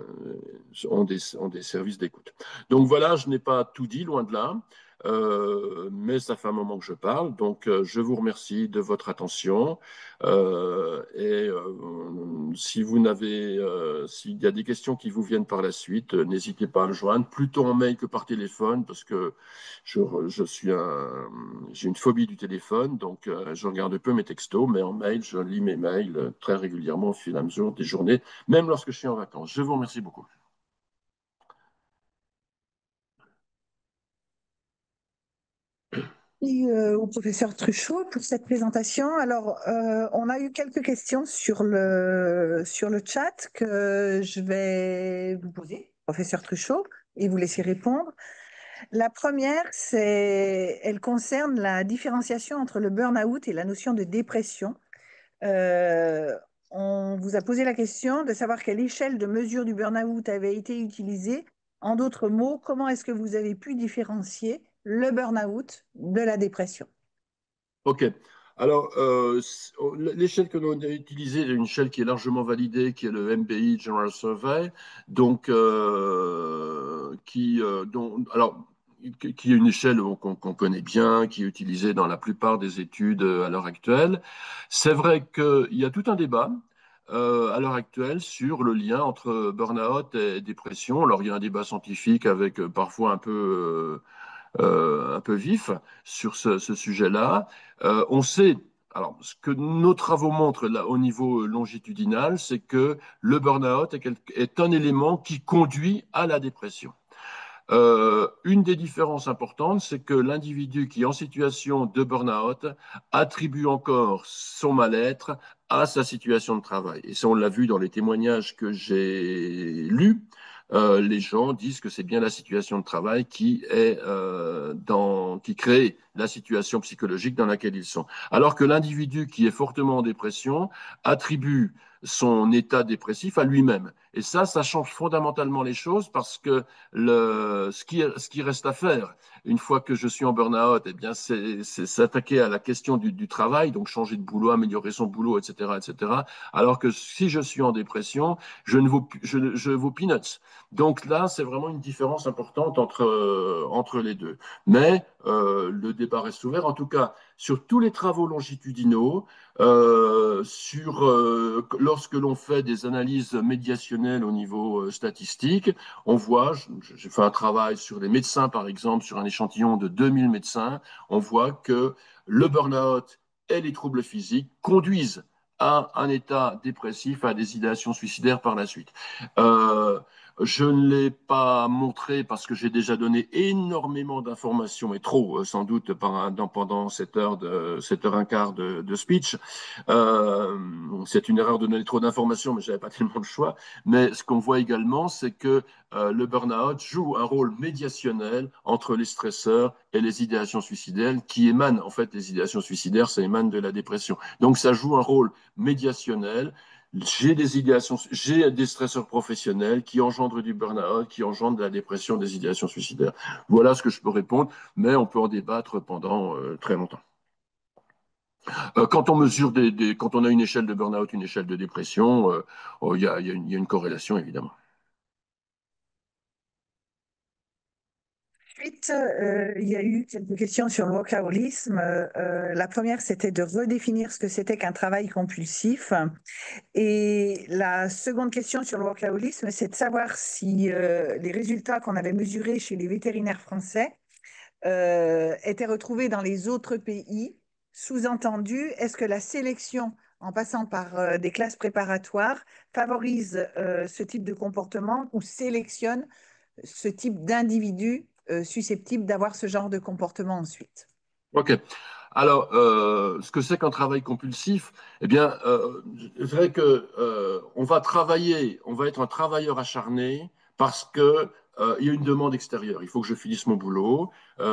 ont des services d'écoute. Donc voilà, je n'ai pas tout dit, loin de là, mais ça fait un moment que je parle. Donc je vous remercie de votre attention. Si s'il y a des questions qui vous viennent par la suite, n'hésitez pas à me joindre, plutôt en mail que par téléphone, parce que j'ai une phobie du téléphone, donc je regarde peu mes textos, mais en mail, je lis mes mails très régulièrement au fil et à mesure des journées, même lorsque je suis en vacances. Je vous remercie beaucoup. Merci au professeur Truchot pour cette présentation. Alors, on a eu quelques questions sur le chat que je vais vous poser, professeur Truchot, et vous laisser répondre. La première, elle concerne la différenciation entre le burn-out et la notion de dépression. Euh, on vous a posé la question de savoir quelle échelle de mesure du burn-out avait été utilisée. En d'autres mots, comment est-ce que vous avez pu différencier le burn-out de la dépression? OK. Alors, l'échelle que l'on a utilisée est une échelle qui est largement validée, qui est le MBI General Survey, donc qui est une échelle qu'on connaît bien, qui est utilisée dans la plupart des études à l'heure actuelle. C'est vrai qu'il y a tout un débat à l'heure actuelle sur le lien entre burn-out et dépression. Alors, il y a un débat scientifique avec parfois un peu vif sur ce sujet-là. On sait, alors ce que nos travaux montrent là, au niveau longitudinal, c'est que le burn-out est un élément qui conduit à la dépression. Une des différences importantes, c'est que l'individu qui est en situation de burn-out attribue encore son mal-être à sa situation de travail. Et ça, on l'a vu dans les témoignages que j'ai lus. Les gens disent que c'est bien la situation de travail qui crée la situation psychologique dans laquelle ils sont. Alors que l'individu qui est fortement en dépression attribue son état dépressif à lui-même. Et ça change fondamentalement les choses parce que ce qui reste à faire une fois que je suis en burn-out, eh bien, c'est s'attaquer à la question du travail, donc changer de boulot, améliorer son boulot, etc., etc. Alors que si je suis en dépression, je vaux peanuts. Donc là, c'est vraiment une différence importante entre les deux. Mais le débat reste ouvert. En tout cas, sur tous les travaux longitudinaux, lorsque l'on fait des analyses médiationnelles au niveau statistique, on voit, j'ai fait un travail sur les médecins par exemple, sur un échantillon de 2000 médecins, on voit que le burn-out et les troubles physiques conduisent à un état dépressif, à des idéations suicidaires par la suite. Euh, je ne l'ai pas montré parce que j'ai déjà donné énormément d'informations, et trop sans doute pendant cette heure un quart de speech. Euh, c'est une erreur de donner trop d'informations, mais je n'avais pas tellement le choix. Mais ce qu'on voit également, c'est que le burn-out joue un rôle médiationnel entre les stresseurs et les idéations suicidaires qui émanent, en fait, les idéations suicidaires, ça émane de la dépression. Donc ça joue un rôle médiationnel. J'ai des stresseurs professionnels qui engendrent du burn-out, qui engendrent de la dépression, des idéations suicidaires. Voilà ce que je peux répondre, mais on peut en débattre pendant très longtemps. Quand on a une échelle de burn-out, une échelle de dépression, oh, il y a une corrélation évidemment. Ensuite, il y a eu quelques questions sur le workaholisme. La première, c'était de redéfinir ce que c'était qu'un travail compulsif. Et la seconde question sur le workaholisme, c'est de savoir si les résultats qu'on avait mesurés chez les vétérinaires français étaient retrouvés dans les autres pays. Sous-entendu, est-ce que la sélection en passant par des classes préparatoires favorise ce type de comportement ou sélectionne ce type d'individu susceptible d'avoir ce genre de comportement ensuite? Ok. Alors, ce que c'est qu'un travail compulsif, eh bien, je dirais que on va travailler, on va être un travailleur acharné parce que il y a une demande extérieure. Il faut que je finisse mon boulot. Il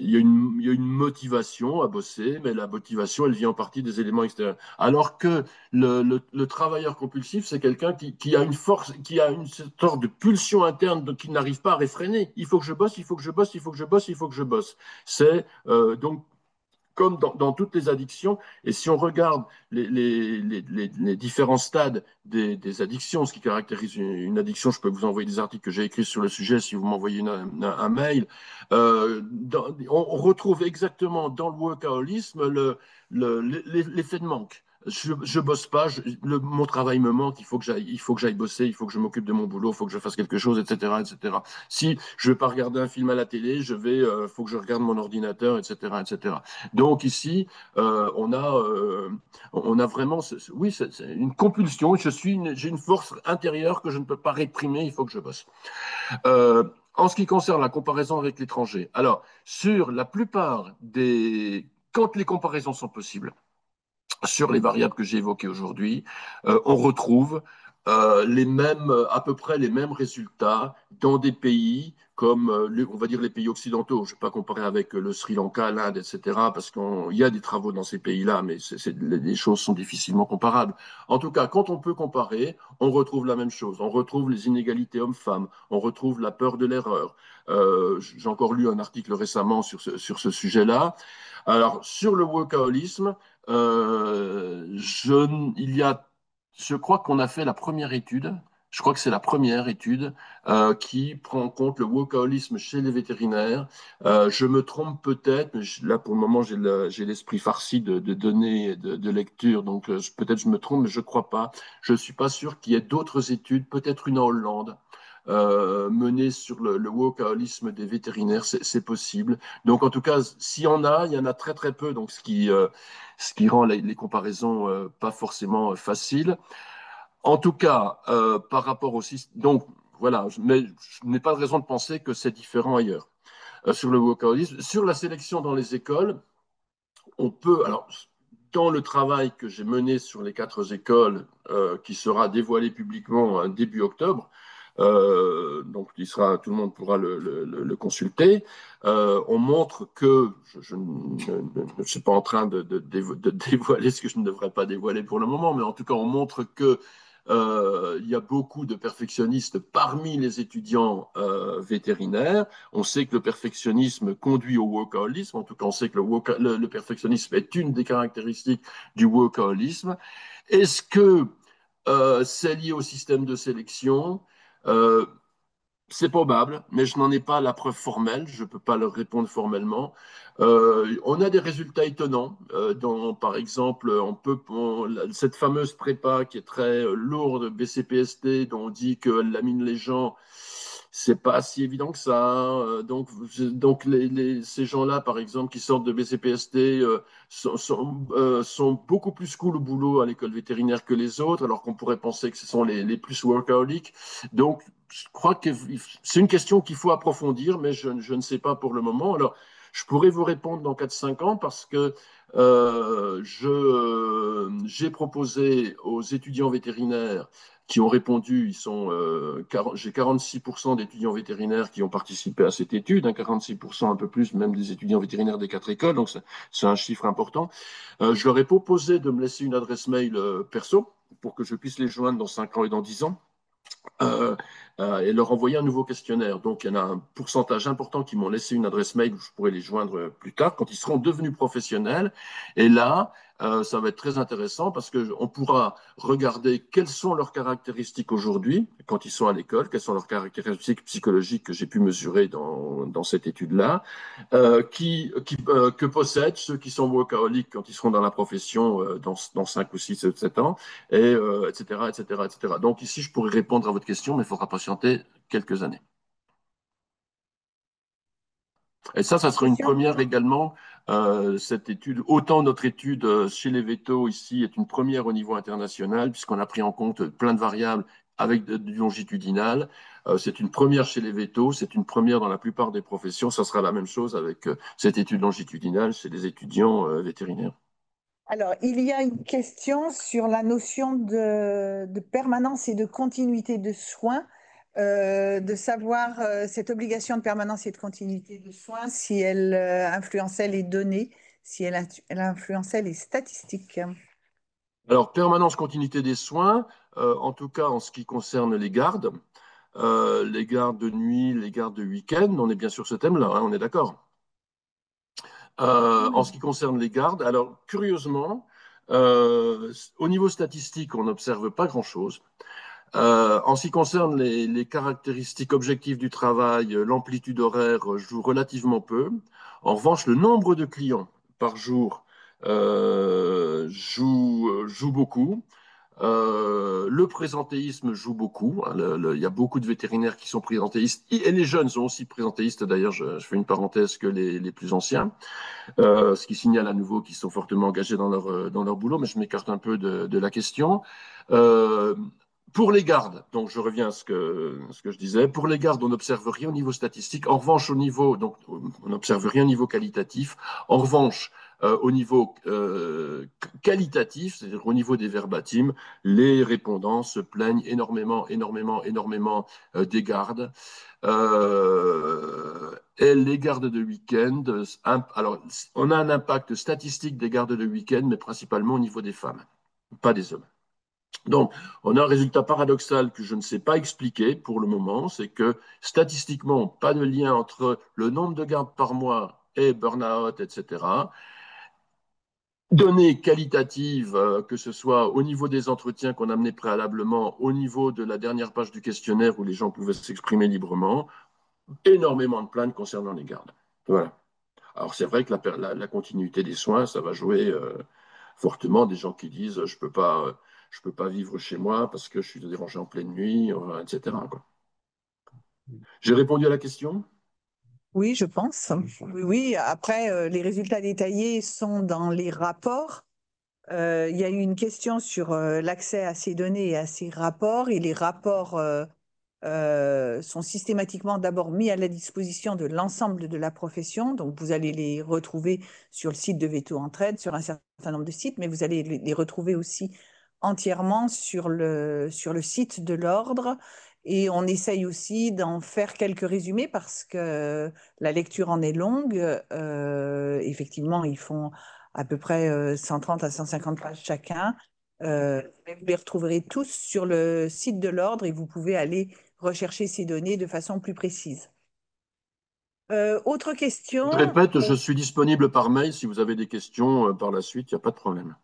y a une motivation à bosser, mais la motivation, elle vient en partie des éléments extérieurs. Alors que le travailleur compulsif, c'est quelqu'un qui a une force, qui a une sorte de pulsion interne qu'il n'arrive pas à réfréner. Il faut que je bosse, il faut que je bosse, il faut que je bosse, il faut que je bosse. C'est donc comme dans toutes les addictions, et si on regarde les différents stades des addictions, ce qui caractérise une addiction, je peux vous envoyer des articles que j'ai écrits sur le sujet si vous m'envoyez un mail, on retrouve exactement dans le workaholisme l'effet de manque. Je bosse pas, mon travail me manque, il faut que j'aille bosser, il faut que je m'occupe de mon boulot, il faut que je fasse quelque chose, etc., etc. Si je vais pas regarder un film à la télé, faut que je regarde mon ordinateur, etc., etc. Donc ici, on a vraiment, oui, c'est une compulsion. J'ai une force intérieure que je ne peux pas réprimer. Il faut que je bosse. En ce qui concerne la comparaison avec l'étranger, alors sur la plupart quand les comparaisons sont possibles, sur les variables que j'ai évoquées aujourd'hui, on retrouve à peu près les mêmes résultats dans des pays comme, on va dire, les pays occidentaux. Je ne vais pas comparer avec le Sri Lanka, l'Inde, etc., parce qu'il y a des travaux dans ces pays-là, mais les choses sont difficilement comparables. En tout cas, quand on peut comparer, on retrouve la même chose. On retrouve les inégalités hommes-femmes, on retrouve la peur de l'erreur. J'ai encore lu un article récemment sur ce sujet-là. Alors, sur le workaholisme, il y a je crois qu'on a fait la première étude, je crois que c'est la première étude qui prend en compte le workaholisme chez les vétérinaires. Je me trompe peut-être, mais là pour le moment j'ai l'esprit farci de données et de lecture, donc peut-être je me trompe, mais je ne crois pas. Je ne suis pas sûr qu'il y ait d'autres études, peut-être une en Hollande. Menées sur le workaholisme des vétérinaires, c'est possible. Donc en tout cas, s'il y en a, il y en a très très peu, donc ce qui rend les comparaisons pas forcément faciles. En tout cas, par rapport au système. Donc, voilà, mais je n'ai pas de raison de penser que c'est différent ailleurs. Sur le workaholisme, sur la sélection dans les écoles, on peut. Alors, dans le travail que j'ai mené sur les 4 écoles, qui sera dévoilé publiquement début octobre, donc tout le monde pourra le consulter. On montre que, je ne suis pas en train de dévoiler ce que je ne devrais pas dévoiler pour le moment, mais en tout cas, on montre que il y a beaucoup de perfectionnistes parmi les étudiants vétérinaires. On sait que le perfectionnisme conduit au workaholisme. En tout cas, on sait que le perfectionnisme est une des caractéristiques du workaholisme. Est-ce que c'est lié au système de sélection? euh, c'est probable, mais je n'en ai pas la preuve formelle, je ne peux pas leur répondre formellement. On a des résultats étonnants. Par exemple, cette fameuse prépa qui est très lourde, BCPST, dont on dit qu'elle lamine les gens, c'est pas si évident que ça, hein. Donc ces gens-là, par exemple, qui sortent de BCPST, sont beaucoup plus cool au boulot à l'école vétérinaire que les autres, alors qu'on pourrait penser que ce sont les plus workaholiques. Donc, je crois que c'est une question qu'il faut approfondir, mais je ne sais pas pour le moment. Alors, je pourrais vous répondre dans 4 5 ans parce que j'ai proposé aux étudiants vétérinaires qui ont répondu, j'ai 46% d'étudiants vétérinaires qui ont participé à cette étude, hein, 46% un peu plus même des étudiants vétérinaires des 4 écoles, donc c'est un chiffre important. Je leur ai proposé de me laisser une adresse mail perso pour que je puisse les joindre dans 5 ans et dans 10 ans euh, et leur envoyer un nouveau questionnaire. Donc, il y en a un pourcentage important qui m'ont laissé une adresse mail où je pourrais les joindre plus tard quand ils seront devenus professionnels. Et là, ça va être très intéressant parce qu'on pourra regarder quelles sont leurs caractéristiques aujourd'hui quand ils sont à l'école, quelles sont leurs caractéristiques psychologiques que j'ai pu mesurer dans cette étude-là, que possèdent ceux qui sont workaholiques quand ils seront dans la profession dans 5 ou 6 ou 7 ans, etc., etc., etc. Donc ici, je pourrais répondre à votre question, mais il faudra patienter quelques années. Et ça sera une Question. première également, cette étude. Autant notre étude chez les vétos ici est une première au niveau international, puisqu'on a pris en compte plein de variables avec du longitudinal. C'est une première chez les vétos, c'est une première dans la plupart des professions. Ça sera la même chose avec cette étude longitudinale chez les étudiants vétérinaires. Alors, il y a une question sur la notion de permanence et de continuité de soins, de savoir cette obligation de permanence et de continuité de soins, si elle influençait les données, si elle influençait les statistiques. Alors, permanence continuité des soins, en tout cas en ce qui concerne les gardes de nuit, les gardes de week-end, on est bien sur ce thème-là, hein, on est d'accord. En ce qui concerne les gardes, alors curieusement, au niveau statistique, on n'observe pas grand-chose. En ce qui concerne les caractéristiques objectives du travail, l'amplitude horaire joue relativement peu. En revanche, le nombre de clients par jour joue beaucoup. Le présentéisme joue beaucoup, hein. Il y a beaucoup de vétérinaires qui sont présentéistes et les jeunes sont aussi présentéistes. D'ailleurs, je fais une parenthèse que les plus anciens, ce qui signale à nouveau qu'ils sont fortement engagés dans leur boulot, mais je m'écarte un peu de la question. Euh, pour les gardes, donc je reviens à ce que je disais, pour les gardes, on n'observe rien au niveau statistique. En revanche, donc, on n'observe rien au niveau qualitatif. En revanche, au niveau qualitatif, c'est-à-dire au niveau des verbatims, les répondants se plaignent énormément, énormément, énormément des gardes. Et les gardes de week-end, alors on a un impact statistique des gardes de week-end, mais principalement au niveau des femmes, pas des hommes. Donc, on a un résultat paradoxal que je ne sais pas expliquer pour le moment, c'est que statistiquement, pas de lien entre le nombre de gardes par mois et burn-out, etc. Données qualitatives, que ce soit au niveau des entretiens qu'on a menés préalablement, au niveau de la dernière page du questionnaire où les gens pouvaient s'exprimer librement, énormément de plaintes concernant les gardes. Voilà. Alors c'est vrai que la continuité des soins, ça va jouer fortement. Des gens qui disent je peux pas vivre chez moi parce que je suis dérangé en pleine nuit, etc., quoi. J'ai répondu à la question? Oui, je pense. Oui, oui. Après, les résultats détaillés sont dans les rapports. Il y a eu une question sur l'accès à ces données et à ces rapports, et les rapports sont systématiquement d'abord mis à la disposition de l'ensemble de la profession. Donc, vous allez les retrouver sur le site de Veto Entraide, sur un certain nombre de sites, mais vous allez les retrouver aussi entièrement sur le site de l'ordre. Et on essaye aussi d'en faire quelques résumés parce que la lecture en est longue. Effectivement, ils font à peu près 130 à 150 pages chacun. Vous les retrouverez tous sur le site de l'ordre et vous pouvez aller rechercher ces données de façon plus précise. Autre Je question, répète, je suis disponible par mail si vous avez des questions par la suite, il n'y a pas de problème.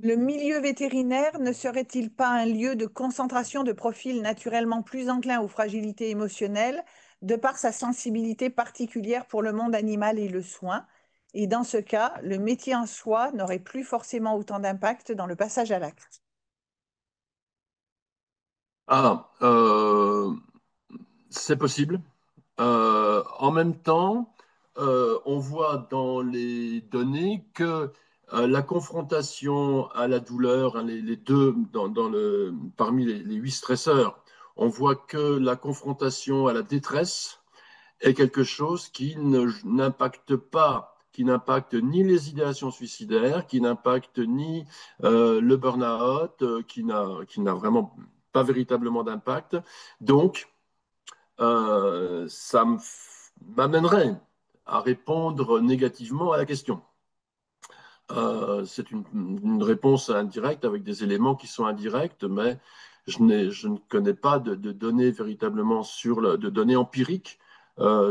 le milieu vétérinaire ne serait-il pas un lieu de concentration de profils naturellement plus enclins aux fragilités émotionnelles de par sa sensibilité particulière pour le monde animal et le soin? Et dans ce cas, le métier en soi n'aurait plus forcément autant d'impact dans le passage à l'acte. Ah, c'est possible. En même temps, on voit dans les données que la confrontation à la douleur, hein, les deux, parmi les 8 stresseurs, on voit que la confrontation à la détresse est quelque chose n'impacte pas, qui n'impacte ni les idéations suicidaires, qui n'impacte ni le burn-out, qui n'a vraiment pas véritablement d'impact. Donc, ça m'amènerait à répondre négativement à la question. C'est une réponse indirecte avec des éléments qui sont indirects, mais je ne connais pas de données véritablement de données empiriques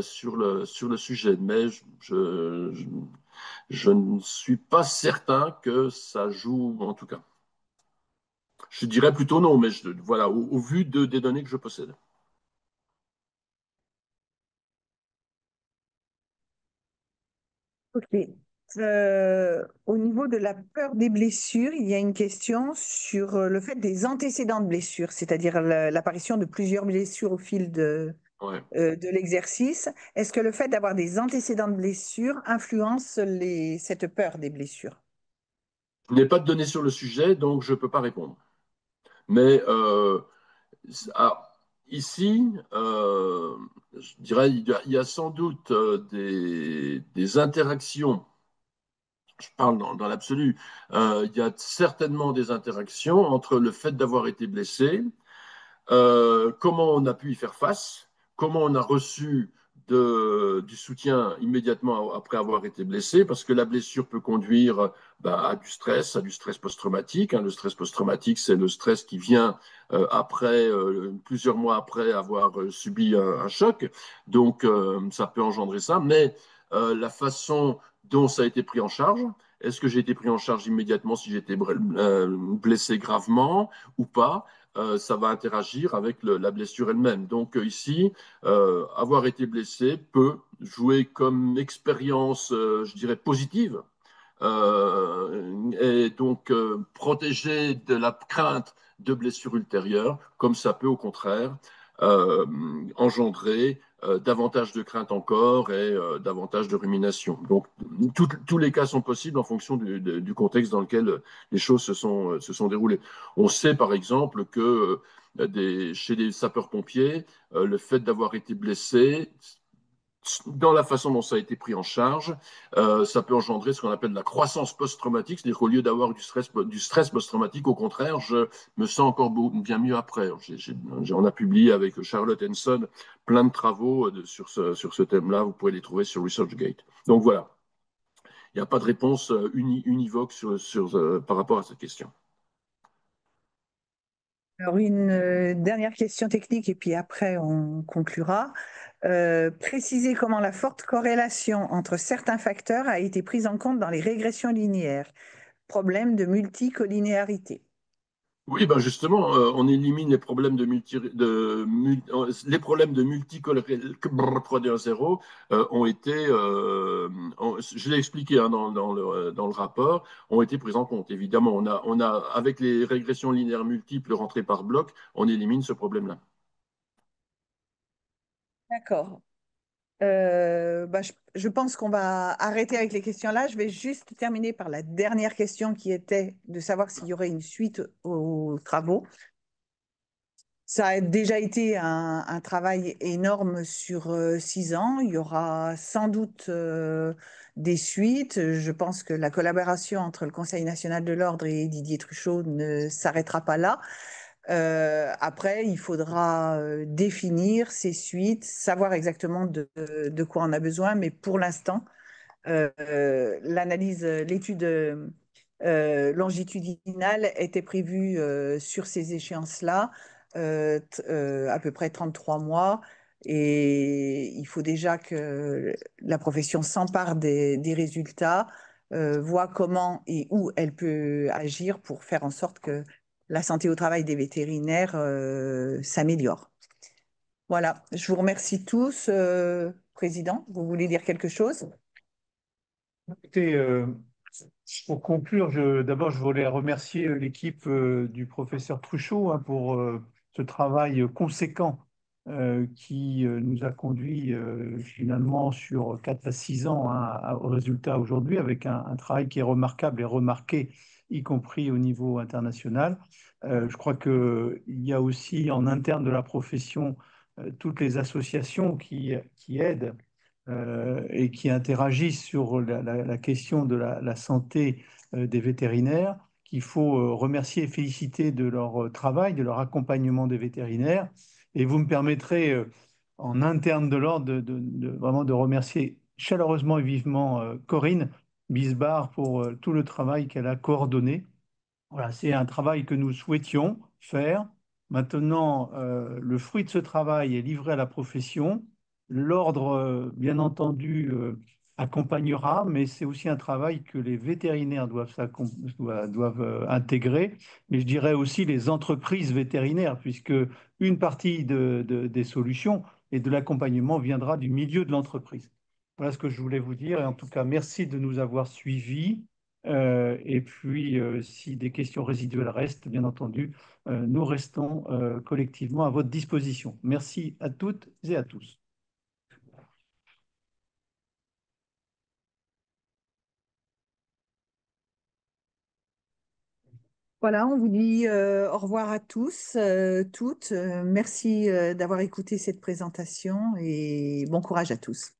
sur le sujet. Mais je ne suis pas certain que ça joue, en tout cas. Je dirais plutôt non, mais voilà, au vu des données que je possède. Ok. Au niveau de la peur des blessures, il y a une question sur le fait des antécédents de blessures, c'est-à-dire l'apparition de plusieurs blessures au fil Ouais. de l'exercice. Est-ce que le fait d'avoir des antécédents de blessures influence cette peur des blessures? Je n'ai pas de données sur le sujet, donc je ne peux pas répondre. Mais ah, ici, je dirais, il y a sans doute des interactions. Je parle dans l'absolu. Il y a certainement des interactions entre le fait d'avoir été blessé, comment on a pu y faire face, comment on a reçu du soutien immédiatement après avoir été blessé, parce que la blessure peut conduire à du stress post-traumatique. Hein. Le stress post-traumatique, c'est le stress qui vient plusieurs mois après avoir subi un choc. Donc, ça peut engendrer ça, mais la façon dont ça a été pris en charge, est-ce que j'ai été pris en charge immédiatement si j'étais blessé gravement ou pas? Ça va interagir avec la blessure elle-même. Donc ici, avoir été blessé peut jouer comme expérience, je dirais, positive, et donc protéger de la crainte de blessures ultérieures, comme ça peut au contraire euh, engendrer davantage de crainte encore et davantage de rumination. Donc tous les cas sont possibles en fonction du contexte dans lequel les choses se sont déroulées. On sait par exemple que chez les sapeurs-pompiers, le fait d'avoir été blessé dans la façon dont ça a été pris en charge, ça peut engendrer ce qu'on appelle la croissance post-traumatique, c'est-à-dire qu'au lieu d'avoir du stress post-traumatique, au contraire, je me sens encore bien mieux après. On a publié avec Charlotte Henson plein de travaux sur ce thème-là, vous pouvez les trouver sur ResearchGate. Donc voilà, il n'y a pas de réponse univoque par rapport à cette question. Alors, une dernière question technique et puis après on conclura. Préciser comment la forte corrélation entre certains facteurs a été prise en compte dans les régressions linéaires. Problème de multicollinéarité. Oui, ben justement, on élimine les problèmes les problèmes de multicolore 3D0 ont été, je l'ai expliqué hein, dans le rapport, ont été pris en compte. Évidemment, avec les régressions linéaires multiples rentrées par bloc, on élimine ce problème-là. D'accord. Je pense qu'on va arrêter avec les questions là. Je vais juste terminer par la dernière question qui était de savoir s'il y aurait une suite aux travaux. Ça a déjà été un travail énorme sur 6 ans. Il y aura sans doute des suites. Je pense que la collaboration entre le Conseil national de l'ordre et Didier Truchot ne s'arrêtera pas là. Après, il faudra définir ces suites, savoir exactement de quoi on a besoin, mais pour l'instant, l'étude longitudinale était prévue sur ces échéances-là, à peu près 33 mois. Et il faut déjà que la profession s'empare des résultats, voit comment et où elle peut agir pour faire en sorte que la santé au travail des vétérinaires s'améliore. Voilà, je vous remercie tous. Président, vous voulez dire quelque chose? Écoutez, pour conclure, d'abord, je voulais remercier l'équipe du professeur Truchot hein, pour ce travail conséquent qui nous a conduit finalement sur 4 à 6 ans hein, au résultat aujourd'hui, avec un travail qui est remarquable et remarqué, y compris au niveau international. Je crois qu'il y a aussi en interne de la profession toutes les associations qui aident et qui interagissent sur la question de la santé des vétérinaires, qu'il faut remercier et féliciter de leur travail, de leur accompagnement des vétérinaires. Et vous me permettrez, en interne de l'ordre, vraiment de remercier chaleureusement et vivement Corinne Bisbar pour tout le travail qu'elle a coordonné. Voilà, c'est un travail que nous souhaitions faire. Maintenant, le fruit de ce travail est livré à la profession. L'ordre, bien entendu, accompagnera, mais c'est aussi un travail que les vétérinaires doivent intégrer, mais je dirais aussi les entreprises vétérinaires, puisque une partie des solutions et de l'accompagnement viendra du milieu de l'entreprise. Voilà ce que je voulais vous dire. Et en tout cas, merci de nous avoir suivis. Et puis, si des questions résiduelles restent, bien entendu, nous restons collectivement à votre disposition. Merci à toutes et à tous. Voilà, on vous dit au revoir à tous, toutes. Merci d'avoir écouté cette présentation et bon courage à tous.